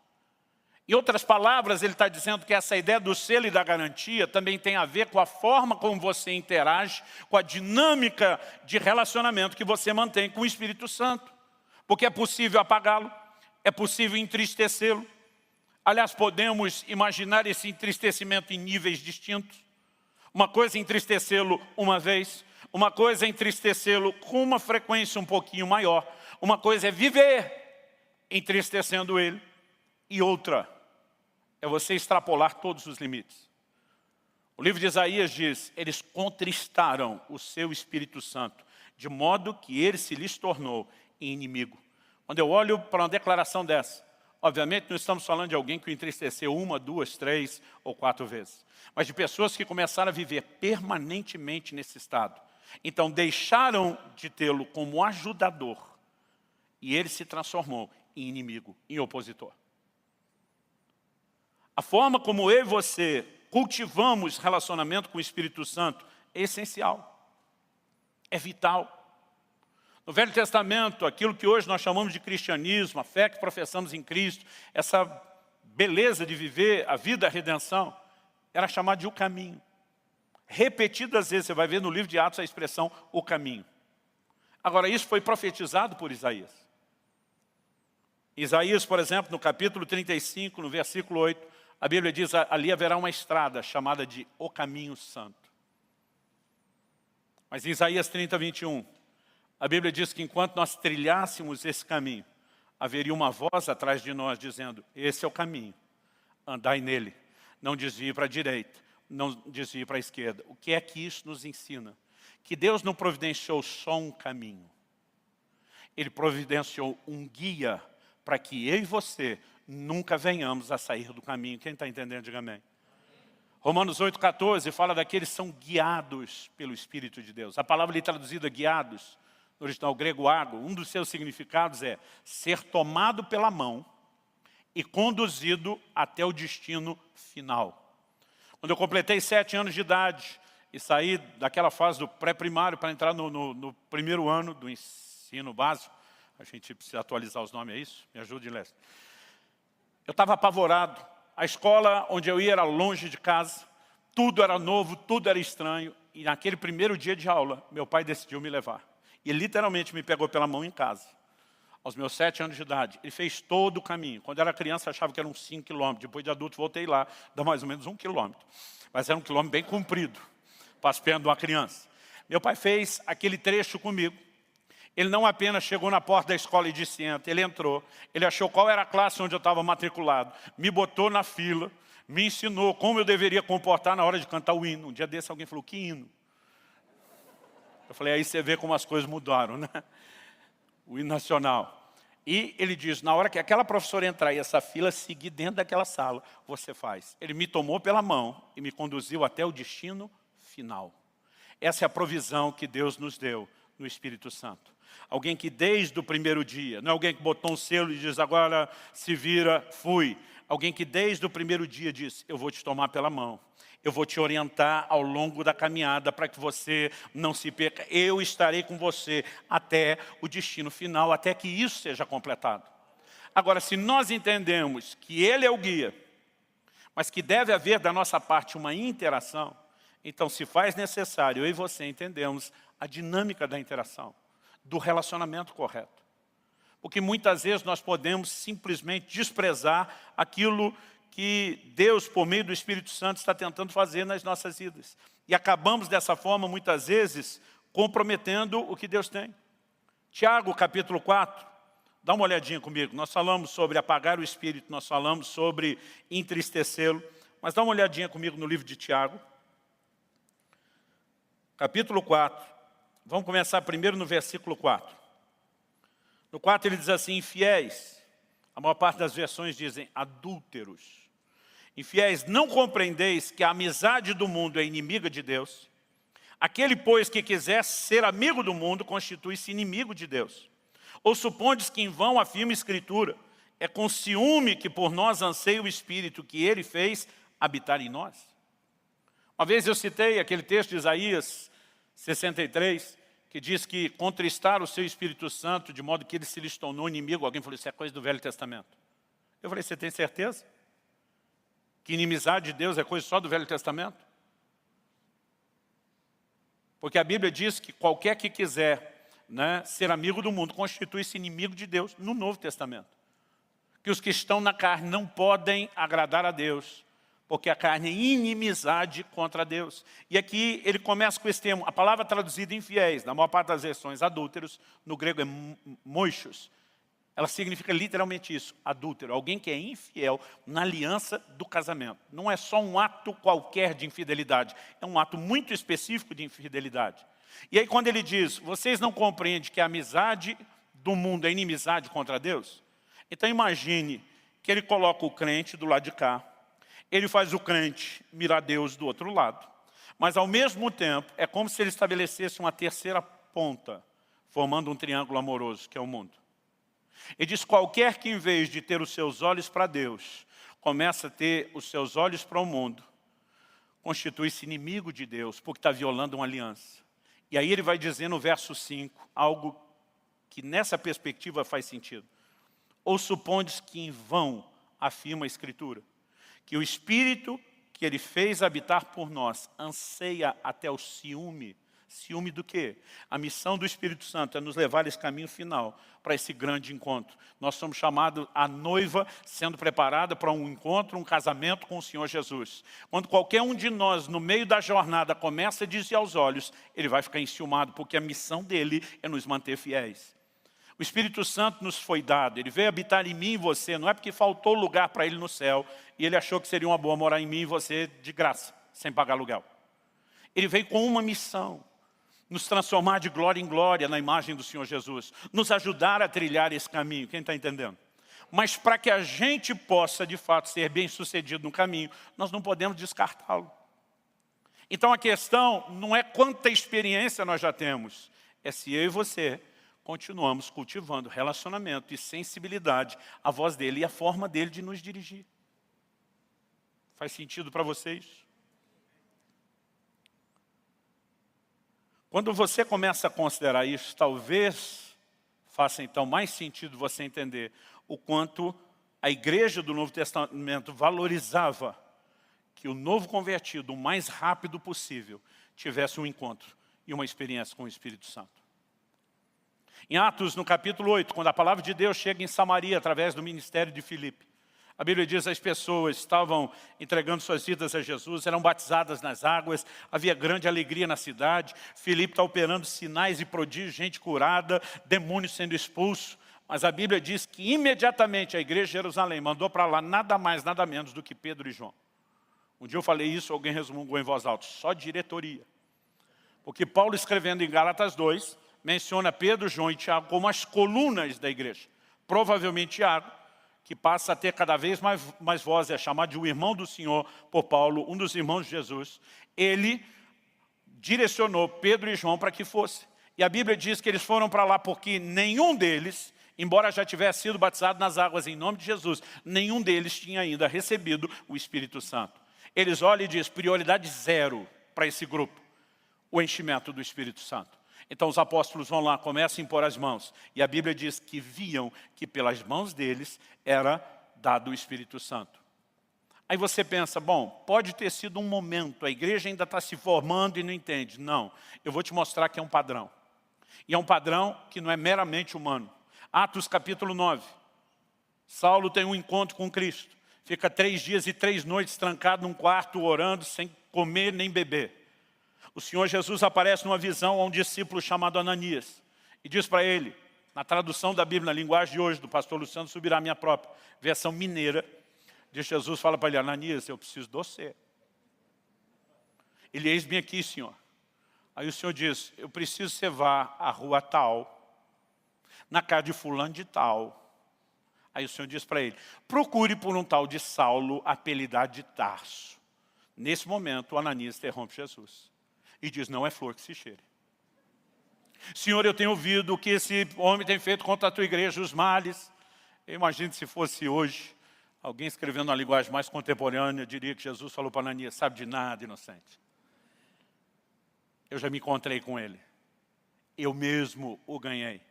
A: Em outras palavras, ele está dizendo que essa ideia do selo e da garantia também tem a ver com a forma como você interage, com a dinâmica de relacionamento que você mantém com o Espírito Santo. Porque é possível apagá-lo, é possível entristecê-lo. Aliás, podemos imaginar esse entristecimento em níveis distintos. Uma coisa é entristecê-lo uma vez, uma coisa é entristecê-lo com uma frequência um pouquinho maior. Uma coisa é viver entristecendo ele. E outra é você extrapolar todos os limites. O livro de Isaías diz, eles contristaram o seu Espírito Santo, de modo que ele se lhes tornou inimigo. Quando eu olho para uma declaração dessa, obviamente não estamos falando de alguém que o entristeceu 1, 2, 3 ou 4 vezes, mas de pessoas que começaram a viver permanentemente nesse estado. Então deixaram de tê-lo como ajudador e ele se transformou em inimigo, em opositor. A forma como eu e você cultivamos relacionamento com o Espírito Santo é essencial, é vital. No Velho Testamento, aquilo que hoje nós chamamos de cristianismo, a fé que professamos em Cristo, essa beleza de viver a vida da redenção, era chamado de o caminho. Repetidas vezes, você vai ver no livro de Atos a expressão o caminho. Agora, isso foi profetizado por Isaías. Isaías, por exemplo, no capítulo 35, no versículo 8, a Bíblia diz, ali haverá uma estrada chamada de o caminho santo. Mas em Isaías 30, 21, a Bíblia diz que enquanto nós trilhássemos esse caminho, haveria uma voz atrás de nós dizendo, esse é o caminho, andai nele, não desvie para a direita, não desvie para a esquerda. O que é que isso nos ensina? Que Deus não providenciou só um caminho. Ele providenciou um guia para que eu e você nunca venhamos a sair do caminho. Quem está entendendo, diga amém. Romanos 8,14 fala daqueles que são guiados pelo Espírito de Deus. A palavra ali traduzida guiados, no original grego ágo, um dos seus significados é ser tomado pela mão e conduzido até o destino final. Quando eu completei 7 anos de idade e saí daquela fase do pré-primário para entrar no primeiro ano do ensino básico, a gente precisa atualizar os nomes, é isso? Me ajude, Leste. Eu estava apavorado. A escola onde eu ia era longe de casa, tudo era novo, tudo era estranho. E naquele primeiro dia de aula, meu pai decidiu me levar. E ele literalmente me pegou pela mão em casa. Aos meus 7 anos de idade, ele fez todo o caminho. Quando eu era criança, eu achava que eram 5 quilômetros. Depois de adulto, voltei lá, dá mais ou menos 1 quilômetro. Mas era um quilômetro bem comprido, para as pernas de uma criança. Meu pai fez aquele trecho comigo. Ele não apenas chegou na porta da escola e disse entra, ele entrou, ele achou qual era a classe onde eu estava matriculado, me botou na fila, me ensinou como eu deveria comportar na hora de cantar o hino. Um dia desse alguém falou, que hino? Eu falei, aí você vê como as coisas mudaram, né? O hino nacional. E ele diz, na hora que aquela professora entrar e essa fila seguir dentro daquela sala, você faz. Ele me tomou pela mão e me conduziu até o destino final. Essa é a provisão que Deus nos deu no Espírito Santo. Alguém que desde o primeiro dia, não é alguém que botou um selo e diz, agora se vira, fui. Alguém que desde o primeiro dia diz, eu vou te tomar pela mão. Eu vou te orientar ao longo da caminhada para que você não se perca. Eu estarei com você até o destino final, até que isso seja completado. Agora, se nós entendemos que Ele é o guia, mas que deve haver da nossa parte uma interação, então se faz necessário, eu e você entendemos a dinâmica da interação, do relacionamento correto. Porque muitas vezes nós podemos simplesmente desprezar aquilo que Deus, por meio do Espírito Santo, está tentando fazer nas nossas vidas. E acabamos dessa forma, muitas vezes, comprometendo o que Deus tem. Tiago, capítulo 4, dá uma olhadinha comigo. Nós falamos sobre apagar o Espírito, nós falamos sobre entristecê-lo. Mas dá uma olhadinha comigo no livro de Tiago. Capítulo 4. Vamos começar primeiro no versículo 4. No 4 ele diz assim, infiéis, a maior parte das versões dizem adúlteros. Infiéis, não compreendeis que a amizade do mundo é inimiga de Deus? Aquele, pois, que quiser ser amigo do mundo, constitui-se inimigo de Deus. Ou supondes que em vão afirma a Escritura, é com ciúme que por nós anseia o Espírito que Ele fez habitar em nós? Uma vez eu citei aquele texto de Isaías 63, que diz que contristar o seu Espírito Santo, de modo que ele se lhes tornou inimigo. Alguém falou, isso é coisa do Velho Testamento. Eu falei, você tem certeza? Que inimizade de Deus é coisa só do Velho Testamento? Porque a Bíblia diz que qualquer que quiser, né, ser amigo do mundo, constitui-se inimigo de Deus no Novo Testamento. Que os que estão na carne não podem agradar a Deus, porque a carne é inimizade contra Deus. E aqui ele começa com esse termo, a palavra traduzida infiéis, na maior parte das versões adúlteros, no grego é moichos. Ela significa literalmente isso, adúltero, alguém que é infiel na aliança do casamento. Não é só um ato qualquer de infidelidade, é um ato muito específico de infidelidade. E aí quando ele diz, vocês não compreendem que a amizade do mundo é inimizade contra Deus? Então imagine que ele coloca o crente do lado de cá, ele faz o crente mirar Deus do outro lado. Mas ao mesmo tempo, é como se ele estabelecesse uma terceira ponta, formando um triângulo amoroso, que é o mundo. Ele diz, qualquer que em vez de ter os seus olhos para Deus, começa a ter os seus olhos para o mundo, constitui-se inimigo de Deus, porque está violando uma aliança. E aí ele vai dizer no verso 5, algo que nessa perspectiva faz sentido. Ou supondes que em vão afirma a Escritura, que o Espírito que Ele fez habitar por nós anseia até o ciúme. Ciúme do quê? A missão do Espírito Santo é nos levar esse caminho final para esse grande encontro. Nós somos chamados a noiva sendo preparada para um encontro, um casamento com o Senhor Jesus. Quando qualquer um de nós, no meio da jornada, começa a desviar os olhos, ele vai ficar enciumado, porque a missão dele é nos manter fiéis. O Espírito Santo nos foi dado, ele veio habitar em mim e você, não é porque faltou lugar para ele no céu, e ele achou que seria uma boa morar em mim e você de graça, sem pagar aluguel. Ele veio com uma missão, nos transformar de glória em glória na imagem do Senhor Jesus, nos ajudar a trilhar esse caminho, quem está entendendo? Mas para que a gente possa, de fato, ser bem-sucedido no caminho, nós não podemos descartá-lo. Então a questão não é quanta experiência nós já temos, é se eu e você continuamos cultivando relacionamento e sensibilidade à voz dele e à forma dele de nos dirigir. Faz sentido para vocês? Quando você começa a considerar isso, talvez faça então mais sentido você entender o quanto a igreja do Novo Testamento valorizava que o novo convertido, o mais rápido possível, tivesse um encontro e uma experiência com o Espírito Santo. Em Atos, no capítulo 8, quando a palavra de Deus chega em Samaria através do ministério de Filipe, a Bíblia diz que as pessoas estavam entregando suas vidas a Jesus, eram batizadas nas águas, havia grande alegria na cidade. Filipe está operando sinais e prodígios, gente curada, demônios sendo expulsos. Mas a Bíblia diz que imediatamente a igreja de Jerusalém mandou para lá nada mais, nada menos do que Pedro e João. Um dia eu falei isso, alguém resmungou em voz alta, só diretoria. Porque Paulo, escrevendo em Gálatas 2, menciona Pedro, João e Tiago como as colunas da igreja. Provavelmente Tiago, que passa a ter cada vez mais voz, é chamado de o irmão do Senhor por Paulo, um dos irmãos de Jesus. Ele direcionou Pedro e João para que fosse. E a Bíblia diz que eles foram para lá porque nenhum deles, embora já tivesse sido batizado nas águas em nome de Jesus, nenhum deles tinha ainda recebido o Espírito Santo. Eles olham e dizem, prioridade zero para esse grupo, o enchimento do Espírito Santo. Então os apóstolos vão lá, começam a impor as mãos. E a Bíblia diz que viam que pelas mãos deles era dado o Espírito Santo. Aí você pensa, bom, pode ter sido um momento, a igreja ainda está se formando e não entende. Não, eu vou te mostrar que é um padrão. E é um padrão que não é meramente humano. Atos capítulo 9. Saulo tem um encontro com Cristo. Fica 3 dias e 3 noites trancado num quarto, orando, sem comer nem beber. O Senhor Jesus aparece numa visão a um discípulo chamado Ananias e diz para ele, na tradução da Bíblia, na linguagem de hoje, do pastor Luciano Subirá, a minha própria versão mineira, diz Jesus, fala para ele, Ananias, eu preciso de você. Ele, eis-me aqui, Senhor. Aí o Senhor diz, eu preciso que você vá à rua tal, na casa de fulano de tal. Aí o Senhor diz para ele, procure por um tal de Saulo, apelidado de Tarso. Nesse momento, o Ananias interrompe Jesus. E diz, não é flor que se cheire. Senhor, eu tenho ouvido o que esse homem tem feito contra a tua igreja, os males. Eu imagino se fosse hoje, alguém escrevendo uma linguagem mais contemporânea, diria que Jesus falou para Ananias, sabe de nada, inocente. Eu já me encontrei com ele. Eu mesmo o ganhei.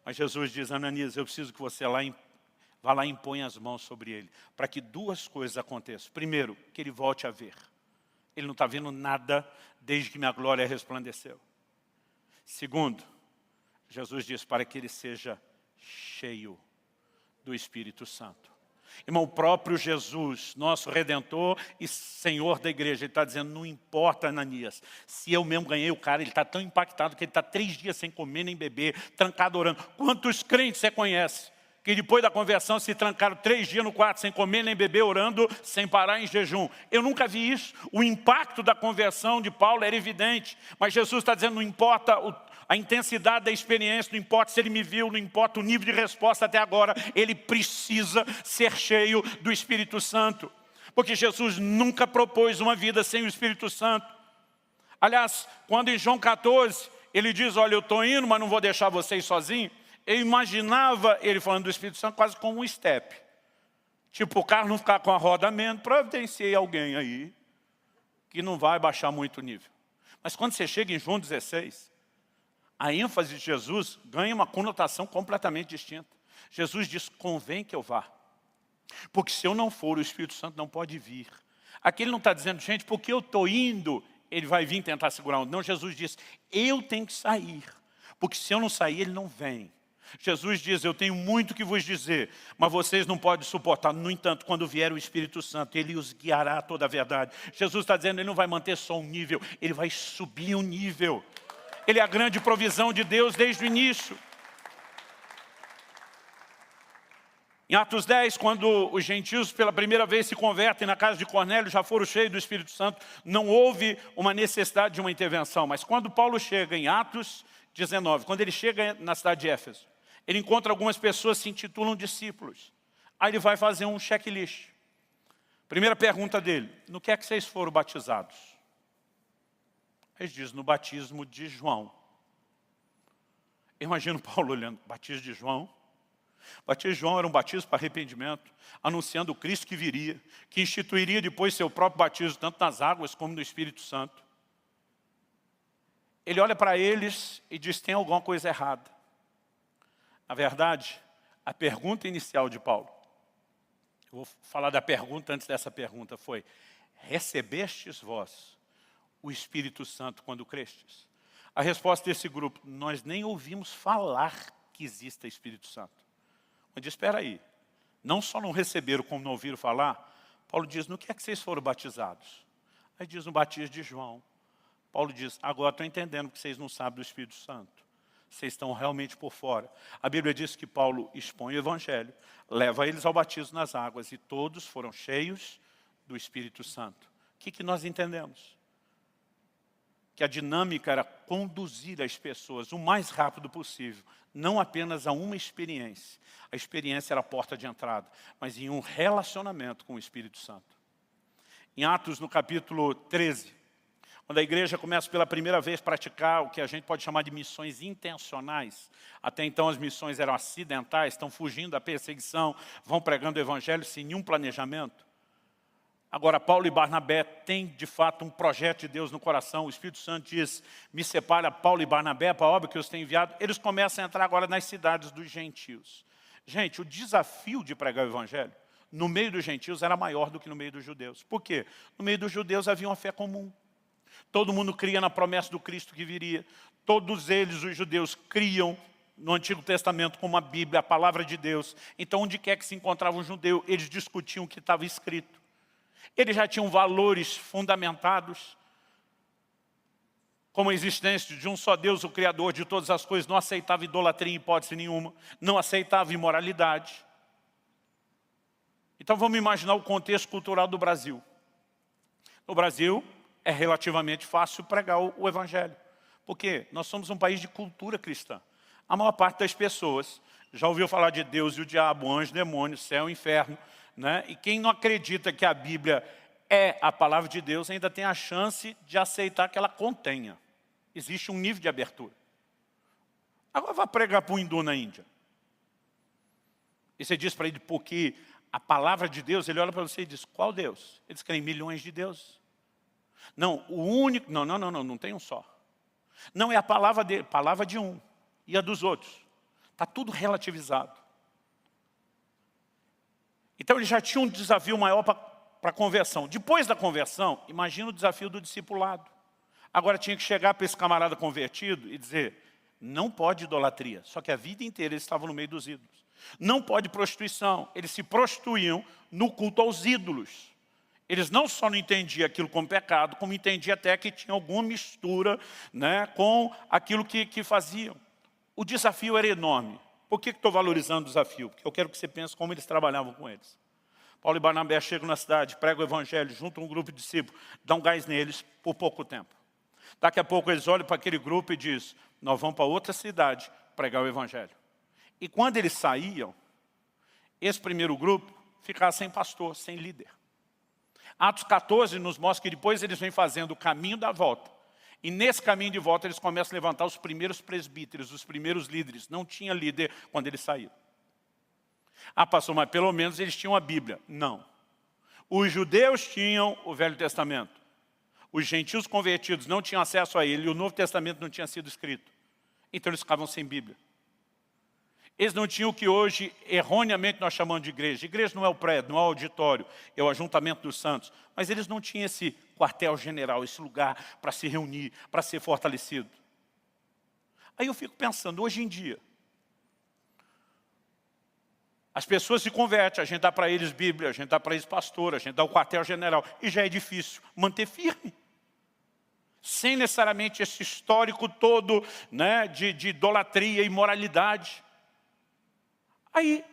A: Mas Jesus diz, Ananias, eu preciso que você vá lá e imponha as mãos sobre ele, para que 2 coisas aconteçam. Primeiro, que ele volte a ver. Ele não está vendo nada desde que minha glória resplandeceu. Segundo, Jesus diz para que ele seja cheio do Espírito Santo. Irmão, o próprio Jesus, nosso Redentor e Senhor da igreja, ele está dizendo, não importa, Ananias, se eu mesmo ganhei o cara, ele está tão impactado que ele está 3 dias sem comer nem beber, trancado orando. Quantos crentes você conhece? Que depois da conversão se trancaram 3 dias no quarto sem comer nem beber, orando, sem parar em jejum. Eu nunca vi isso. O impacto da conversão de Paulo era evidente. Mas Jesus está dizendo, não importa a intensidade da experiência, não importa se ele me viu, não importa o nível de resposta até agora, ele precisa ser cheio do Espírito Santo. Porque Jesus nunca propôs uma vida sem o Espírito Santo. Aliás, quando em João 14, ele diz, olha, eu estou indo, mas não vou deixar vocês sozinhos. Eu imaginava ele falando do Espírito Santo quase como um step. Tipo, o carro não ficar com a roda menos, providenciei alguém aí que não vai baixar muito o nível. Mas quando você chega em João 16, A ênfase de Jesus ganha uma conotação completamente distinta. Jesus diz, convém que eu vá. Porque se eu não for, o Espírito Santo não pode vir. Aqui ele não está dizendo, gente, porque eu estou indo, ele vai vir tentar segurar. Não, Jesus diz, eu tenho que sair. Porque se eu não sair, ele não vem. Jesus diz, eu tenho muito que vos dizer, mas vocês não podem suportar. No entanto, quando vier o Espírito Santo, ele os guiará a toda a verdade. Jesus está dizendo, ele não vai manter só um nível, ele vai subir um nível. Ele é a grande provisão de Deus desde o início. Em Atos 10, quando os gentios pela primeira vez se convertem na casa de Cornélio, já foram cheios do Espírito Santo, não houve uma necessidade de uma intervenção. Mas quando Paulo chega em Atos 19, quando ele chega na cidade de Éfeso, ele encontra algumas pessoas que se intitulam discípulos. Aí ele vai fazer um checklist. Primeira pergunta dele, no que é que vocês foram batizados? Eles dizem, no batismo de João. Imagina Paulo olhando, batismo de João? O batismo de João era um batismo para arrependimento, anunciando o Cristo que viria, que instituiria depois seu próprio batismo, tanto nas águas como no Espírito Santo. Ele olha para eles e diz, tem alguma coisa errada. Na verdade, a pergunta inicial de Paulo, eu vou falar da pergunta antes dessa pergunta, foi, recebestes vós o Espírito Santo quando crestes? A resposta desse grupo, nós nem ouvimos falar que exista Espírito Santo. Mas diz, espera aí, não só não receberam como não ouviram falar, Paulo diz, no que é que vocês foram batizados? Aí diz, no batismo de João. Paulo diz, agora estou entendendo que vocês não sabem do Espírito Santo. Vocês estão realmente por fora. A Bíblia diz que Paulo expõe o Evangelho, leva eles ao batismo nas águas e todos foram cheios do Espírito Santo. O que nós entendemos? Que a dinâmica era conduzir as pessoas o mais rápido possível, não apenas a uma experiência. A experiência era a porta de entrada, mas em um relacionamento com o Espírito Santo. Em Atos, no capítulo 13, quando a igreja começa pela primeira vez a praticar o que a gente pode chamar de missões intencionais. Até então as missões eram acidentais, estão fugindo da perseguição, vão pregando o evangelho sem nenhum planejamento. Agora Paulo e Barnabé têm de fato um projeto de Deus no coração. O Espírito Santo diz, me separa Paulo e Barnabé para a obra que eu os tenho enviado. Eles começam a entrar agora nas cidades dos gentios. Gente, o desafio de pregar o evangelho no meio dos gentios era maior do que no meio dos judeus. Por quê? No meio dos judeus havia uma fé comum. Todo mundo cria na promessa do Cristo que viria. Todos eles, os judeus, criam no Antigo Testamento como a Bíblia, a palavra de Deus. Então, onde quer que se encontrava um judeu, eles discutiam o que estava escrito. Eles já tinham valores fundamentados, como a existência de um só Deus, o Criador de todas as coisas, não aceitava idolatria em hipótese nenhuma, não aceitava imoralidade. Então, vamos imaginar o contexto cultural do Brasil. No Brasil, é relativamente fácil pregar o evangelho. Porque nós somos um país de cultura cristã. A maior parte das pessoas já ouviu falar de Deus e o diabo, anjo, demônio, céu, inferno. Né? E quem não acredita que a Bíblia é a palavra de Deus, ainda tem a chance de aceitar que ela contenha. Existe um nível de abertura. Agora vai pregar para um hindu na Índia. E você diz para ele, porque a palavra de Deus, ele olha para você e diz, qual Deus? Eles creem em milhões de deuses. Não, o único, não tem um só. Não é a palavra dele, palavra de um e a dos outros. Está tudo relativizado. Então ele já tinha um desafio maior para a conversão. Depois da conversão, imagina o desafio do discipulado. Agora tinha que chegar para esse camarada convertido e dizer, não pode idolatria. Só que a vida inteira eles estavam no meio dos ídolos. Não pode prostituição. Eles se prostituíam no culto aos ídolos. Eles não só não entendiam aquilo como pecado, como entendiam até que tinha alguma mistura, né, com aquilo que faziam. O desafio era enorme. Por que estou valorizando o desafio? Porque eu quero que você pense como eles trabalhavam com eles. Paulo e Barnabé chegam na cidade, pregam o evangelho, juntam um grupo de discípulos, dão gás neles por pouco tempo. Daqui a pouco eles olham para aquele grupo e dizem, nós vamos para outra cidade pregar o evangelho. E quando eles saíam, esse primeiro grupo ficava sem pastor, sem líder. Atos 14 nos mostra que depois eles vêm fazendo o caminho da volta. E nesse caminho de volta eles começam a levantar os primeiros presbíteros, os primeiros líderes. Não tinha líder quando eles saíram. Ah, pastor, mas pelo menos eles tinham a Bíblia. Não. Os judeus tinham o Velho Testamento. Os gentios convertidos não tinham acesso a ele e o Novo Testamento não tinha sido escrito. Então eles ficavam sem Bíblia. Eles não tinham o que hoje, erroneamente, nós chamamos de igreja. Igreja não é o prédio, não é o auditório, é o ajuntamento dos santos. Mas eles não tinham esse quartel-general, esse lugar para se reunir, para ser fortalecido. Aí eu fico pensando, hoje em dia, as pessoas se convertem, a gente dá para eles Bíblia, a gente dá para eles pastor, a gente dá o quartel-general, e já é difícil manter firme. Sem necessariamente esse histórico todo, né, de idolatria e imoralidade. Aí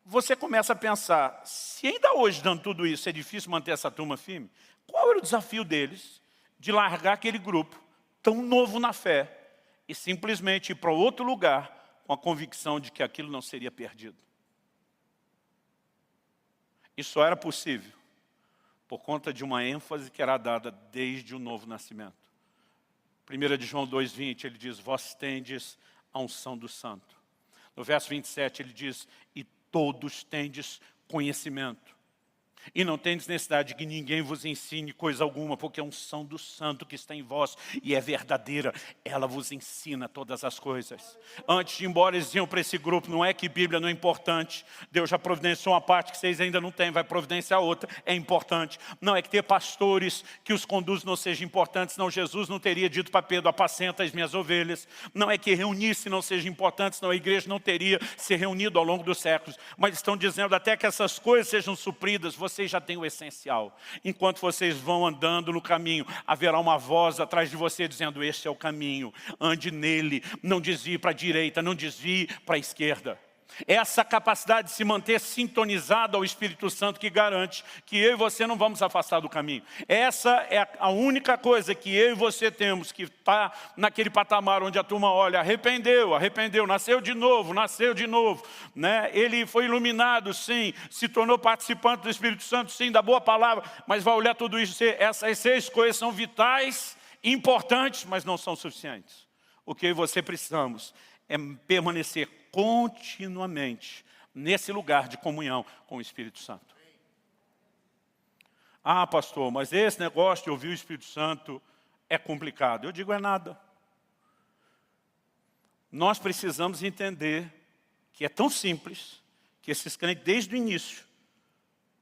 A: você começa a pensar, se ainda hoje, dando tudo isso, é difícil manter essa turma firme, qual era o desafio deles de largar aquele grupo tão novo na fé e simplesmente ir para outro lugar com a convicção de que aquilo não seria perdido? Isso só era possível por conta de uma ênfase que era dada desde o novo nascimento. 1 de João 2,20, ele diz, vós tendes a unção do santo. No verso 27 ele diz, e todos tendes conhecimento. E não tendes necessidade de que ninguém vos ensine coisa alguma, porque a unção do santo que está em vós, e é verdadeira, ela vos ensina todas as coisas. Antes de ir embora, eles iam para esse grupo, não é que Bíblia não é importante, Deus já providenciou uma parte que vocês ainda não têm, vai providenciar outra, é importante. Não é que ter pastores que os conduzem não seja importante, senão Jesus não teria dito para Pedro, apacenta as minhas ovelhas. Não é que reunir-se não seja importante, senão a igreja não teria se reunido ao longo dos séculos. Mas estão dizendo, até que essas coisas sejam supridas, vocês já têm o essencial. Enquanto vocês vão andando no caminho, haverá uma voz atrás de você dizendo, este é o caminho, ande nele, não desvie para a direita, não desvie para a esquerda. Essa capacidade de se manter sintonizado ao Espírito Santo que garante que eu e você não vamos afastar do caminho. Essa é a única coisa que eu e você temos, que está naquele patamar onde a turma olha, arrependeu, nasceu de novo, né? Ele foi iluminado, sim, se tornou participante do Espírito Santo, sim, da boa palavra, mas vai olhar tudo isso, essas 6 coisas são vitais, importantes, mas não são suficientes. O que eu e você precisamos é permanecer continuamente nesse lugar de comunhão com o Espírito Santo. Ah, pastor, mas esse negócio de ouvir o Espírito Santo é complicado. Eu digo, é nada. Nós precisamos entender que é tão simples que esses crentes, desde o início,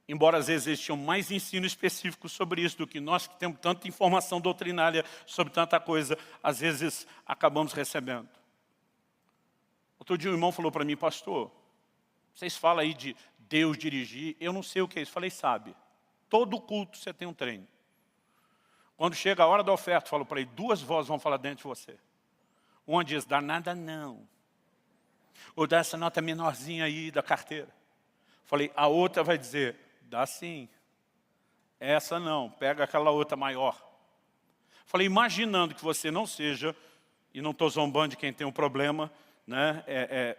A: embora às vezes eles tinham mais ensino específico sobre isso do que nós, que temos tanta informação doutrinária sobre tanta coisa, às vezes acabamos recebendo. Outro dia um irmão falou para mim, pastor, vocês falam aí de Deus dirigir, eu não sei o que é isso. Falei, sabe, todo culto você tem um treino. Quando chega a hora da oferta, eu falo para ele, 2 vozes vão falar dentro de você. Uma diz, dá nada não. Ou dá essa nota menorzinha aí da carteira. Falei, a outra vai dizer, dá sim. Essa não, pega aquela outra maior. Falei, imaginando que você não seja, e não estou zombando de quem tem um problema, né,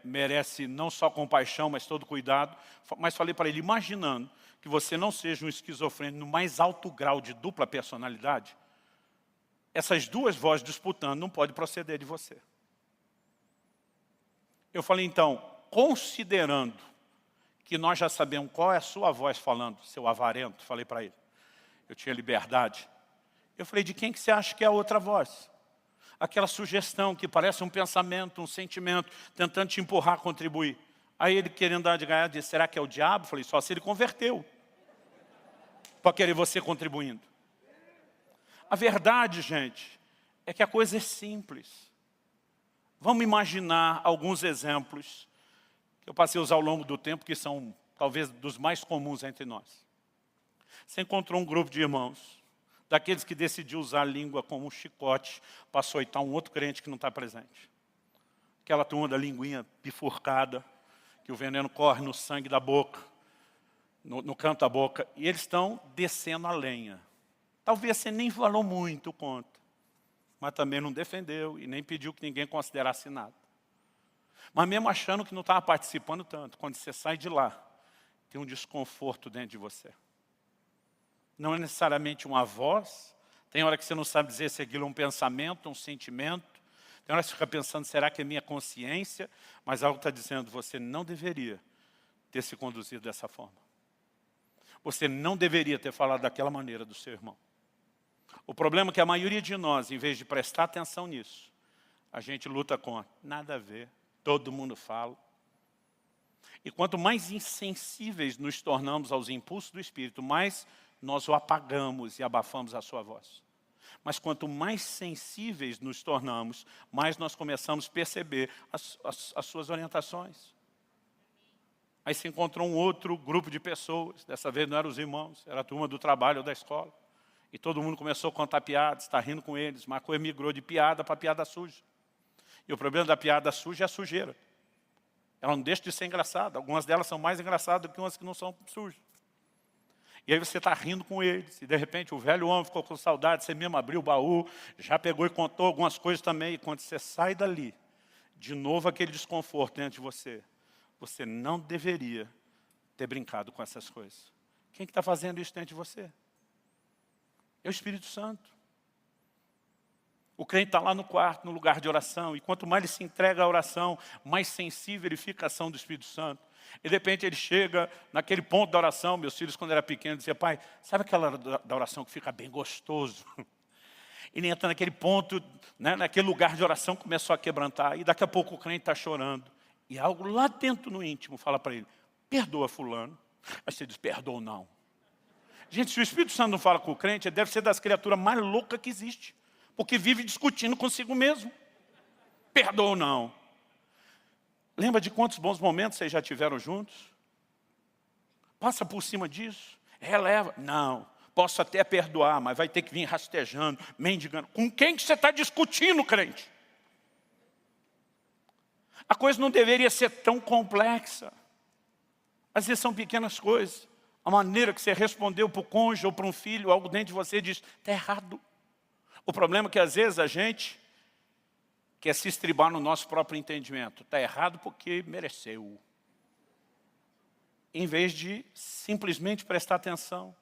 A: merece não só compaixão, mas todo cuidado. Mas falei para ele, imaginando que você não seja um esquizofrênico no mais alto grau de dupla personalidade, essas 2 vozes disputando não pode proceder de você. Eu falei, então, considerando que nós já sabemos qual é a sua voz falando, seu avarento, falei para ele, eu tinha liberdade. Eu falei, de quem que você acha que é a outra voz? Aquela sugestão que parece um pensamento, um sentimento, tentando te empurrar a contribuir. Aí ele, querendo dar de ganhar, disse, será que é o diabo? Falei, só se ele converteu, para querer você contribuindo. A verdade, gente, é que a coisa é simples. Vamos imaginar alguns exemplos que eu passei a usar ao longo do tempo, que são talvez dos mais comuns entre nós. Você encontrou um grupo de irmãos, daqueles que decidiu usar a língua como um chicote para açoitar um outro crente que não está presente. Aquela turma da linguinha bifurcada, que o veneno corre no sangue da boca, no canto da boca, e eles estão descendo a lenha. Talvez você nem falou muito contra, mas também não defendeu e nem pediu que ninguém considerasse nada. Mas mesmo achando que não estava participando tanto, quando você sai de lá, tem um desconforto dentro de você. Não é necessariamente uma voz, tem hora que você não sabe dizer se aquilo é um pensamento, um sentimento, tem hora que você fica pensando, será que é minha consciência? Mas algo está dizendo, você não deveria ter se conduzido dessa forma. Você não deveria ter falado daquela maneira do seu irmão. O problema é que a maioria de nós, em vez de prestar atenção nisso, a gente luta contra. Nada a ver, todo mundo fala. E quanto mais insensíveis nos tornamos aos impulsos do Espírito, mais nós o apagamos e abafamos a sua voz. Mas quanto mais sensíveis nos tornamos, mais nós começamos a perceber as suas orientações. Aí se encontrou um outro grupo de pessoas, dessa vez não eram os irmãos, era a turma do trabalho ou da escola. E todo mundo começou a contar piadas, está rindo com eles, mas a coisa migrou de piada para piada suja. E o problema da piada suja é a sujeira. Ela não deixa de ser engraçada, algumas delas são mais engraçadas do que umas que não são sujas. E aí você está rindo com eles, e de repente o velho homem ficou com saudade, você mesmo abriu o baú, já pegou e contou algumas coisas também, e quando você sai dali, de novo aquele desconforto dentro de você, você não deveria ter brincado com essas coisas. Quem que está fazendo isso dentro de você? É o Espírito Santo. O crente está lá no quarto, no lugar de oração, e quanto mais ele se entrega à oração, mais sensível ele fica à ação do Espírito Santo. E de repente ele chega naquele ponto da oração, meus filhos quando era pequeno diziam, pai, sabe aquela hora da oração que fica bem gostoso? E ele entra naquele ponto, né, naquele lugar de oração, começou a quebrantar, e daqui a pouco o crente está chorando. E algo lá dentro no íntimo fala para ele, perdoa fulano. Aí você diz, perdoa não. Gente, se o Espírito Santo não fala com o crente, ele deve ser das criaturas mais loucas que existe. Porque vive discutindo consigo mesmo. Perdoa ou não. Lembra de quantos bons momentos vocês já tiveram juntos? Passa por cima disso. Releva. Não. Posso até perdoar, mas vai ter que vir rastejando, mendigando. Com quem que você está discutindo, crente? A coisa não deveria ser tão complexa. Às vezes são pequenas coisas. A maneira que você respondeu para o cônjuge ou para um filho, algo dentro de você diz, está errado. O problema é que às vezes a gente quer se estribar no nosso próprio entendimento. Está errado porque mereceu. Em vez de simplesmente prestar atenção.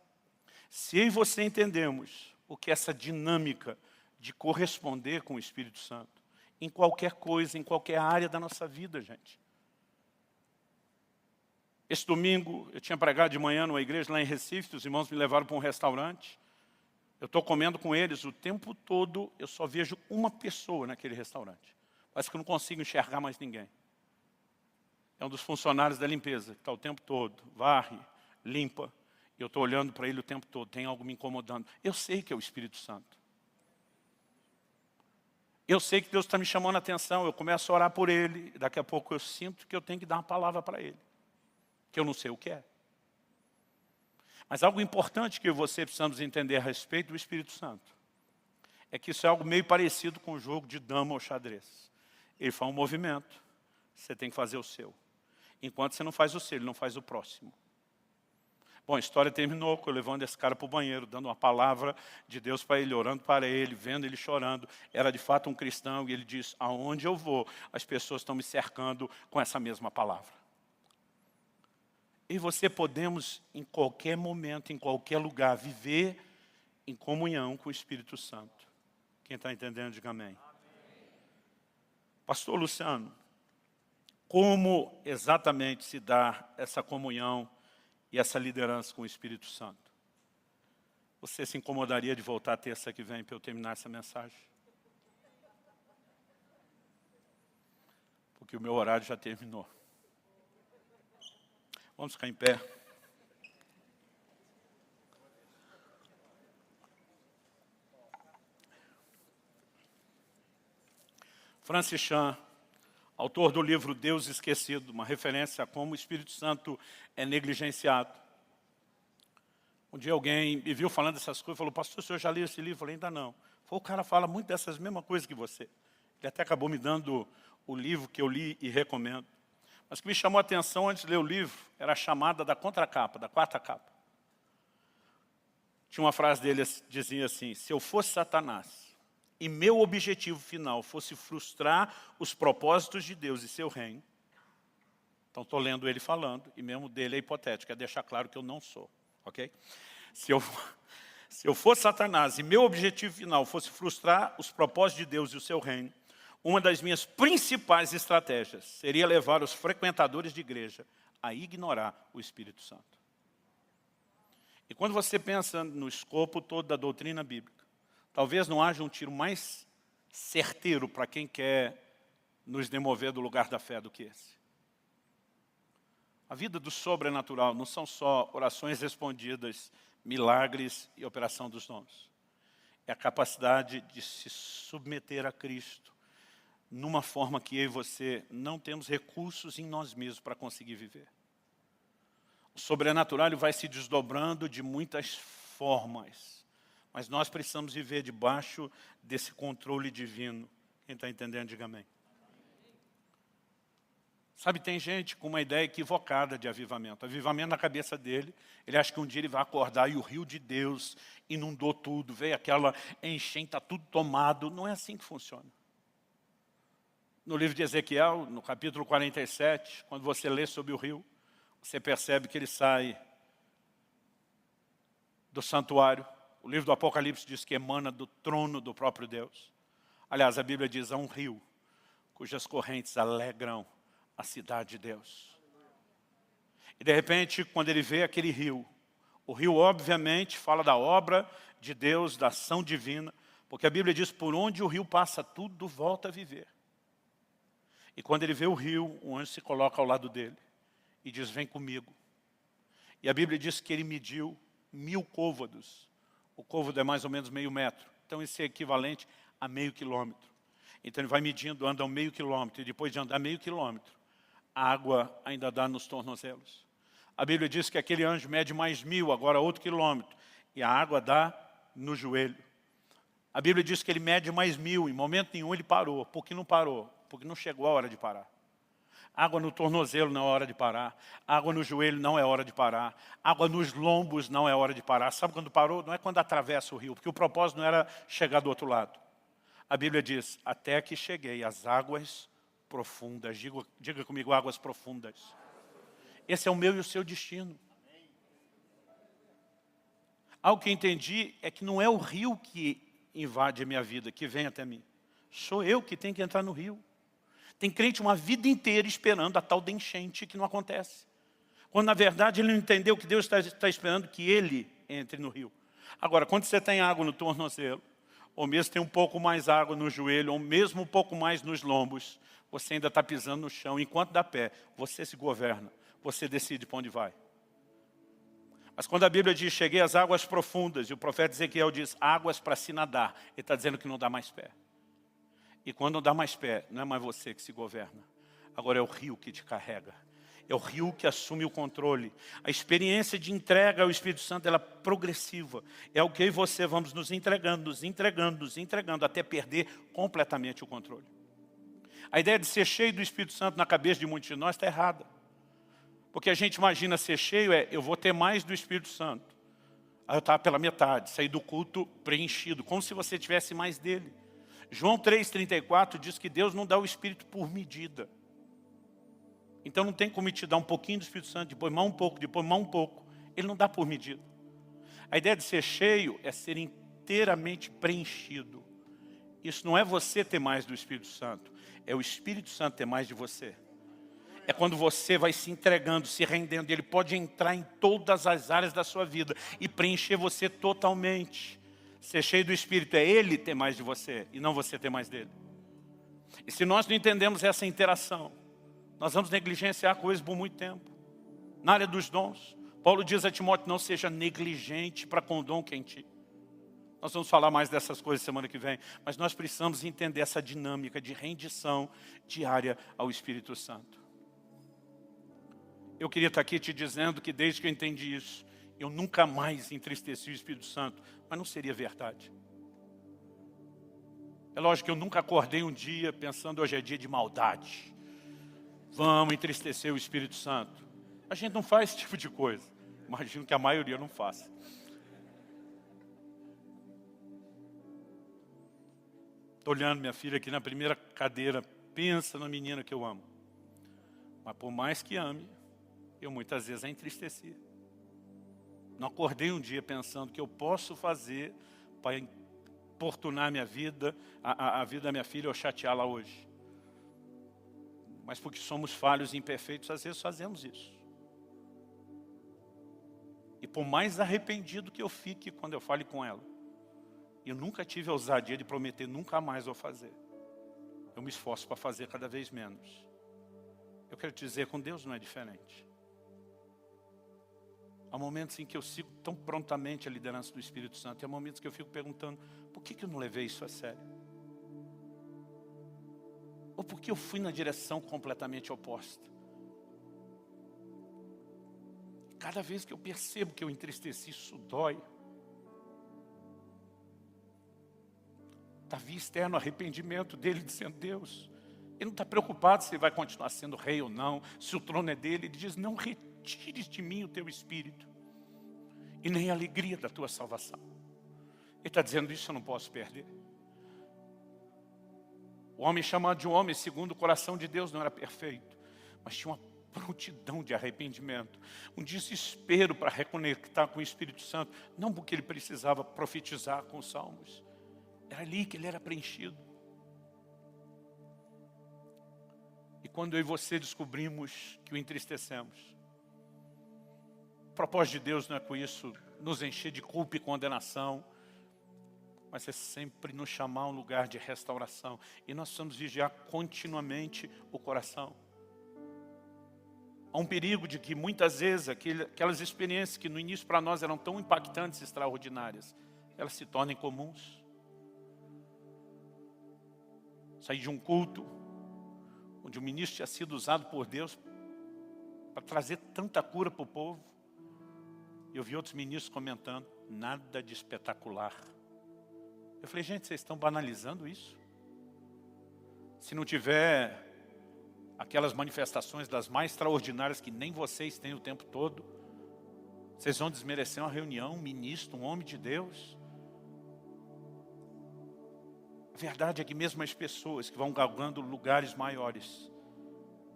A: Se eu e você entendemos o que é essa dinâmica de corresponder com o Espírito Santo, em qualquer coisa, em qualquer área da nossa vida, gente. Esse domingo, eu tinha pregado de manhã numa igreja lá em Recife, os irmãos me levaram para um restaurante. Eu estou comendo com eles o tempo todo, eu só vejo uma pessoa naquele restaurante. Parece que eu não consigo enxergar mais ninguém. É um dos funcionários da limpeza, que está o tempo todo, varre, limpa. E eu estou olhando para ele o tempo todo, tem algo me incomodando. Eu sei que é o Espírito Santo. Eu sei que Deus está me chamando a atenção, eu começo a orar por ele, e daqui a pouco eu sinto que eu tenho que dar uma palavra para ele, que eu não sei o que é. Mas algo importante que eu e você precisamos entender a respeito do Espírito Santo, é que isso é algo meio parecido com o jogo de dama ou xadrez. Ele faz um movimento, você tem que fazer o seu. Enquanto você não faz o seu, ele não faz o próximo. Bom, a história terminou com eu levando esse cara para o banheiro, dando uma palavra de Deus para ele, orando para ele, vendo ele chorando. Era de fato um cristão e ele disse, aonde eu vou, as pessoas estão me cercando com essa mesma palavra. E você podemos, em qualquer momento, em qualquer lugar, viver em comunhão com o Espírito Santo. Quem está entendendo, diga amém. Pastor Luciano, como exatamente se dá essa comunhão e essa liderança com o Espírito Santo? Você se incomodaria de voltar terça que vem para eu terminar essa mensagem? Porque o meu horário já terminou. Vamos ficar em pé. Francis Chan, autor do livro Deus Esquecido, uma referência a como o Espírito Santo é negligenciado. Um dia alguém me viu falando essas coisas, falou, pastor, o senhor já leu esse livro? Eu falei, ainda não. O cara fala muito dessas mesmas coisas que você. Ele até acabou me dando o livro que eu li e recomendo. Mas o que me chamou a atenção antes de ler o livro era a chamada da contracapa, da quarta capa. Tinha uma frase dele que dizia assim, se eu fosse Satanás e meu objetivo final fosse frustrar os propósitos de Deus e seu reino, então estou lendo ele falando, e mesmo dele é hipotético, é deixar claro que eu não sou, ok? Se eu fosse Satanás e meu objetivo final fosse frustrar os propósitos de Deus e o seu reino, uma das minhas principais estratégias seria levar os frequentadores de igreja a ignorar o Espírito Santo. E quando você pensa no escopo todo da doutrina bíblica, talvez não haja um tiro mais certeiro para quem quer nos demover do lugar da fé do que esse. A vida do sobrenatural não são só orações respondidas, milagres e operação dos dons. É a capacidade de se submeter a Cristo numa forma que eu e você não temos recursos em nós mesmos para conseguir viver. O sobrenatural ele vai se desdobrando de muitas formas, mas nós precisamos viver debaixo desse controle divino. Quem está entendendo, diga amém. Sabe, tem gente com uma ideia equivocada de avivamento. Avivamento na cabeça dele, ele acha que um dia ele vai acordar e o rio de Deus inundou tudo, veio aquela enchente, está tudo tomado. Não é assim que funciona. No livro de Ezequiel, no capítulo 47, quando você lê sobre o rio, você percebe que ele sai do santuário. O livro do Apocalipse diz que emana do trono do próprio Deus. Aliás, a Bíblia diz, há um rio cujas correntes alegram a cidade de Deus. E de repente, quando ele vê aquele rio, o rio obviamente fala da obra de Deus, da ação divina, porque a Bíblia diz, por onde o rio passa, tudo volta a viver. E quando ele vê o rio, o anjo se coloca ao lado dele e diz, vem comigo. E a Bíblia diz que ele mediu 1000 côvados. O côvado é mais ou menos meio metro. Então isso é equivalente a meio quilômetro. Então ele vai medindo, anda meio quilômetro, e depois de andar meio quilômetro, a água ainda dá nos tornozelos. A Bíblia diz que aquele anjo mede mais 1000, agora outro quilômetro, e a água dá no joelho. A Bíblia diz que ele mede mais 1000, em momento nenhum ele parou. Por que não parou? Porque não chegou a hora de parar. Água no tornozelo não é hora de parar. Água no joelho não é hora de parar. Água nos lombos não é hora de parar. Sabe quando parou? Não é quando atravessa o rio, porque o propósito não era chegar do outro lado. A Bíblia diz, até que cheguei às águas profundas. Diga comigo, águas profundas. Esse é o meu e o seu destino. Algo que entendi é que não é o rio que invade a minha vida, que vem até mim. Sou eu que tenho que entrar no rio. Tem crente uma vida inteira esperando a tal de enchente que não acontece. Quando na verdade ele não entendeu que Deus está esperando que ele entre no rio. Agora, quando você tem água no tornozelo, ou mesmo tem um pouco mais água no joelho, ou mesmo um pouco mais nos lombos, você ainda está pisando no chão. Enquanto dá pé, você se governa, você decide para onde vai. Mas quando a Bíblia diz, cheguei às águas profundas, e o profeta Ezequiel diz, águas para se nadar, ele está dizendo que não dá mais pé. E quando não dá mais pé, não é mais você que se governa. Agora é o rio que te carrega. É o rio que assume o controle. A experiência de entrega ao Espírito Santo ela é progressiva. É o que eu e você vamos nos entregando, até perder completamente o controle. A ideia de ser cheio do Espírito Santo na cabeça de muitos de nós está errada. Porque a gente imagina ser cheio eu vou ter mais do Espírito Santo. Aí eu estava pela metade, saí do culto preenchido, como se você tivesse mais dele. João 3,34 diz que Deus não dá o Espírito por medida. Então não tem como te dar um pouquinho do Espírito Santo, depois mais um pouco, depois mais um pouco. Ele não dá por medida. A ideia de ser cheio é ser inteiramente preenchido. Isso não é você ter mais do Espírito Santo, é o Espírito Santo ter mais de você. É quando você vai se entregando, se rendendo, ele pode entrar em todas as áreas da sua vida e preencher você totalmente. Ser cheio do Espírito é ele ter mais de você e não você ter mais dele. E se nós não entendemos essa interação, nós vamos negligenciar coisas por muito tempo. Na área dos dons, Paulo diz a Timóteo, não seja negligente para com o dom que é em ti. Nós vamos falar mais dessas coisas semana que vem, mas nós precisamos entender essa dinâmica de rendição diária ao Espírito Santo. Eu queria estar aqui te dizendo que desde que eu entendi isso, eu nunca mais entristeci o Espírito Santo, mas não seria verdade. É lógico que eu nunca acordei um dia pensando hoje é dia de maldade. Vamos entristecer o Espírito Santo. A gente não faz esse tipo de coisa. Imagino que a maioria não faça. Estou olhando minha filha aqui na primeira cadeira. Pensa na menina que eu amo. Mas por mais que ame, eu muitas vezes a entristeci. Não acordei um dia pensando que eu posso fazer para importunar minha vida, a vida da minha filha ou chateá-la hoje. Mas porque somos falhos e imperfeitos, às vezes fazemos isso. E por mais arrependido que eu fique quando eu fale com ela, Eu nunca tive a ousadia de prometer nunca mais vou fazer. Eu me esforço para fazer cada vez menos. Eu quero te dizer, com Deus não é diferente. Há momentos em que eu sigo tão prontamente a liderança do Espírito Santo. E há momentos que eu fico perguntando, por que eu não levei isso a sério? Ou por que eu fui na direção completamente oposta? Cada vez que eu percebo que eu entristeci, isso dói. Davi externo arrependimento dele, dizendo, Deus, ele não está preocupado se ele vai continuar sendo rei ou não, se o trono é dele. Ele diz, não retires de mim o teu espírito e nem a alegria da tua salvação. Ele está dizendo, isso eu não posso perder. O homem chamado de homem, segundo o coração de Deus, não era perfeito, mas tinha uma prontidão de arrependimento, um desespero para reconectar com o Espírito Santo, não porque ele precisava profetizar com os salmos, era ali que ele era preenchido. E quando eu e você descobrimos que o entristecemos, o propósito de Deus não é com isso nos encher de culpa e condenação, mas é sempre nos chamar a um lugar de restauração. E nós precisamos vigiar continuamente o coração. Há um perigo de que muitas vezes aquelas experiências que no início para nós eram tão impactantes e extraordinárias, elas se tornem comuns. Saí de um culto onde o ministro tinha sido usado por Deus para trazer tanta cura para o povo. E eu vi outros ministros comentando, nada de espetacular. Eu falei, gente, vocês estão banalizando isso? Se não tiver aquelas manifestações das mais extraordinárias que nem vocês têm o tempo todo, vocês vão desmerecer uma reunião, um ministro, um homem de Deus? A verdade é que mesmo as pessoas que vão galgando lugares maiores,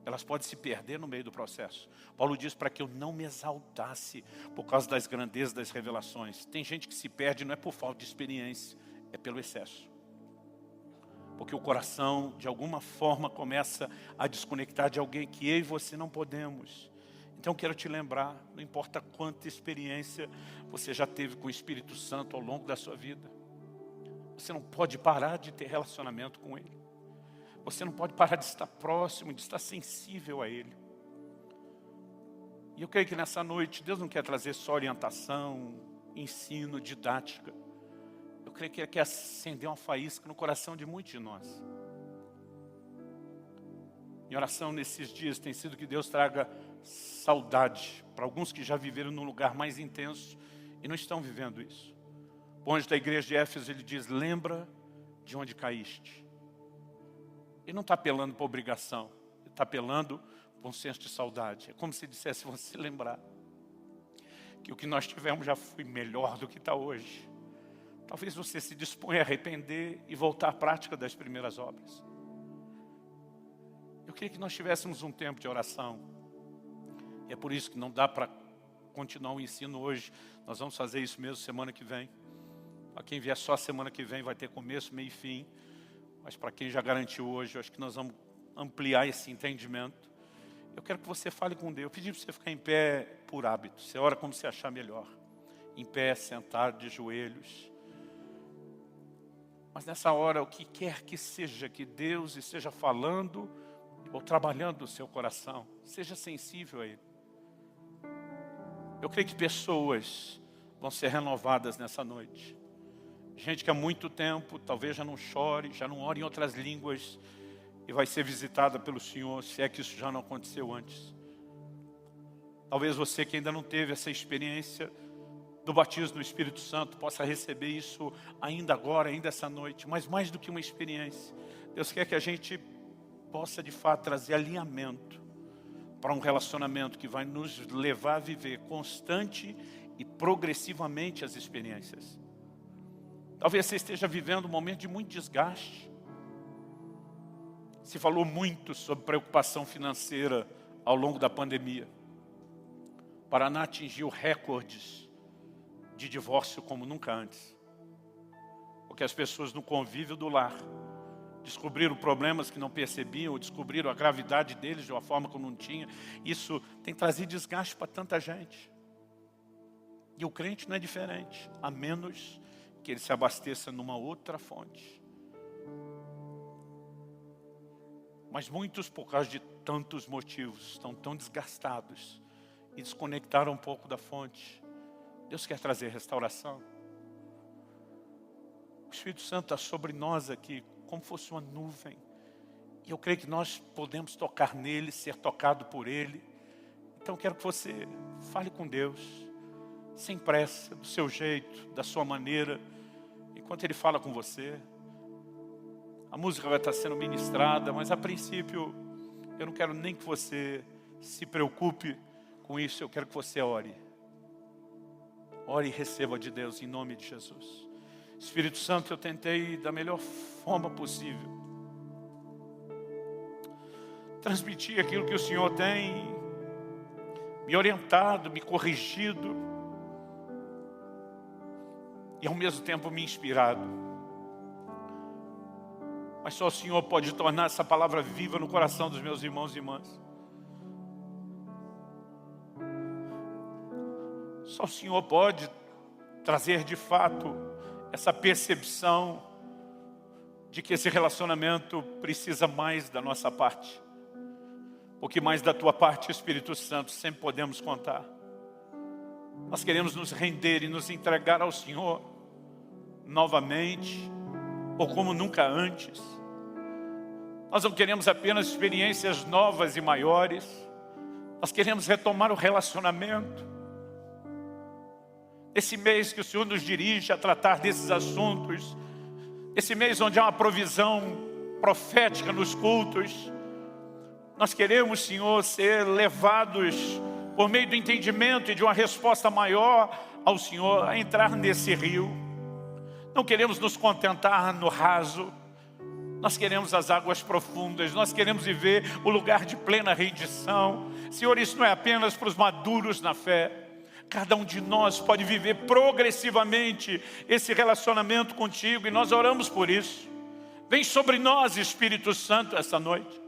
A: elas podem se perder no meio do processo. Paulo diz para que eu não me exaltasse por causa das grandezas das revelações. Tem gente que se perde não é por falta de experiência, é pelo excesso. Porque o coração, de alguma forma, começa a desconectar de alguém que eu e você não podemos. Então, quero te lembrar, não importa quanta experiência você já teve com o Espírito Santo ao longo da sua vida, você não pode parar de ter relacionamento com Ele. Você não pode parar de estar próximo, de estar sensível a Ele. E eu creio que nessa noite, Deus não quer trazer só orientação, ensino, didática. Eu creio que Ele quer acender uma faísca no coração de muitos de nós. Minha oração nesses dias tem sido que Deus traga saudade para alguns que já viveram num lugar mais intenso e não estão vivendo isso. O anjo da igreja de Éfeso, ele diz, lembra de onde caíste. Ele não está apelando para obrigação, ele está apelando para um senso de saudade. É como se dissesse, você lembrar que o que nós tivemos já foi melhor do que está hoje. Talvez você se disponha a arrepender e voltar à prática das primeiras obras. Eu queria que nós tivéssemos um tempo de oração. E é por isso que não dá para continuar o ensino hoje. Nós vamos fazer isso mesmo semana que vem. Para quem vier só semana que vem vai ter começo, meio e fim. Mas para quem já garantiu hoje, eu acho que nós vamos ampliar esse entendimento. Eu quero que você fale com Deus. Eu pedi para você ficar em pé por hábito. Você ora como você achar melhor. Em pé, sentado, de joelhos. Mas nessa hora, o que quer que seja que Deus esteja falando ou trabalhando no seu coração, seja sensível a Ele. Eu creio que pessoas vão ser renovadas nessa noite. Gente que há muito tempo, talvez já não chore, já não ore em outras línguas e vai ser visitada pelo Senhor, se é que isso já não aconteceu antes. Talvez você que ainda não teve essa experiência do batismo do Espírito Santo possa receber isso ainda agora, ainda essa noite. Mas mais do que uma experiência, Deus quer que a gente possa de fato trazer alinhamento para um relacionamento que vai nos levar a viver constante e progressivamente as experiências. Talvez você esteja vivendo um momento de muito desgaste. Se falou muito sobre preocupação financeira ao longo da pandemia. O Paraná atingiu recordes de divórcio como nunca antes. Porque as pessoas no convívio do lar descobriram problemas que não percebiam, ou descobriram a gravidade deles de uma forma que não tinha. Isso tem trazido desgaste para tanta gente. E o crente não é diferente, a menos que ele se abasteça numa outra fonte. Mas muitos, por causa de tantos motivos, estão tão desgastados e desconectaram um pouco da fonte. Deus quer trazer restauração. O Espírito Santo está sobre nós aqui, como fosse uma nuvem. E eu creio que nós podemos tocar nele, ser tocado por ele. Então quero que você fale com Deus, sem pressa, do seu jeito, da sua maneira, enquanto ele fala com você. A música vai estar sendo ministrada, mas a princípio eu não quero nem que você se preocupe com isso, eu quero que você ore. Ore e receba de Deus em nome de Jesus. Espírito Santo, eu tentei da melhor forma possível transmitir aquilo que o Senhor tem me orientado, me corrigido e ao mesmo tempo me inspirado. Mas só o Senhor pode tornar essa palavra viva no coração dos meus irmãos e irmãs. Só o Senhor pode trazer de fato essa percepção de que esse relacionamento precisa mais da nossa parte. Porque mais da tua parte, Espírito Santo, sempre podemos contar. Nós queremos nos render e nos entregar ao Senhor novamente, ou como nunca antes. Nós não queremos apenas experiências novas e maiores. Nós queremos retomar o relacionamento. Esse mês que o Senhor nos dirige a tratar desses assuntos, esse mês onde há uma provisão profética nos cultos, nós queremos, Senhor, ser levados por meio do entendimento e de uma resposta maior ao Senhor a entrar nesse rio. Não queremos nos contentar no raso, nós queremos as águas profundas, nós queremos viver o lugar de plena rendição. Senhor, isso não é apenas para os maduros na fé. Cada um de nós pode viver progressivamente esse relacionamento contigo e nós oramos por isso. Vem sobre nós, Espírito Santo, essa noite.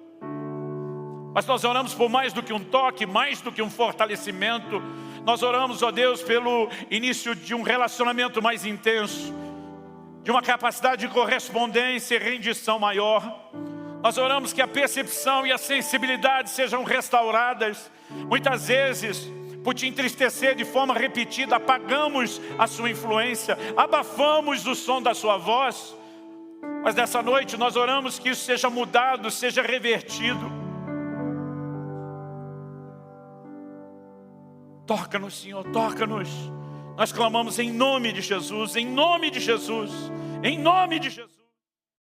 A: Mas nós oramos por mais do que um toque, mais do que um fortalecimento. Nós oramos, ó Deus, pelo início de um relacionamento mais intenso, de uma capacidade de correspondência e rendição maior. Nós oramos que a percepção e a sensibilidade sejam restauradas. Muitas vezes, por te entristecer de forma repetida, apagamos a sua influência, abafamos o som da sua voz. Mas nessa noite nós oramos que isso seja mudado, seja revertido. Toca-nos, Senhor, toca-nos. Nós clamamos em nome de Jesus, em nome de Jesus, em nome de Jesus.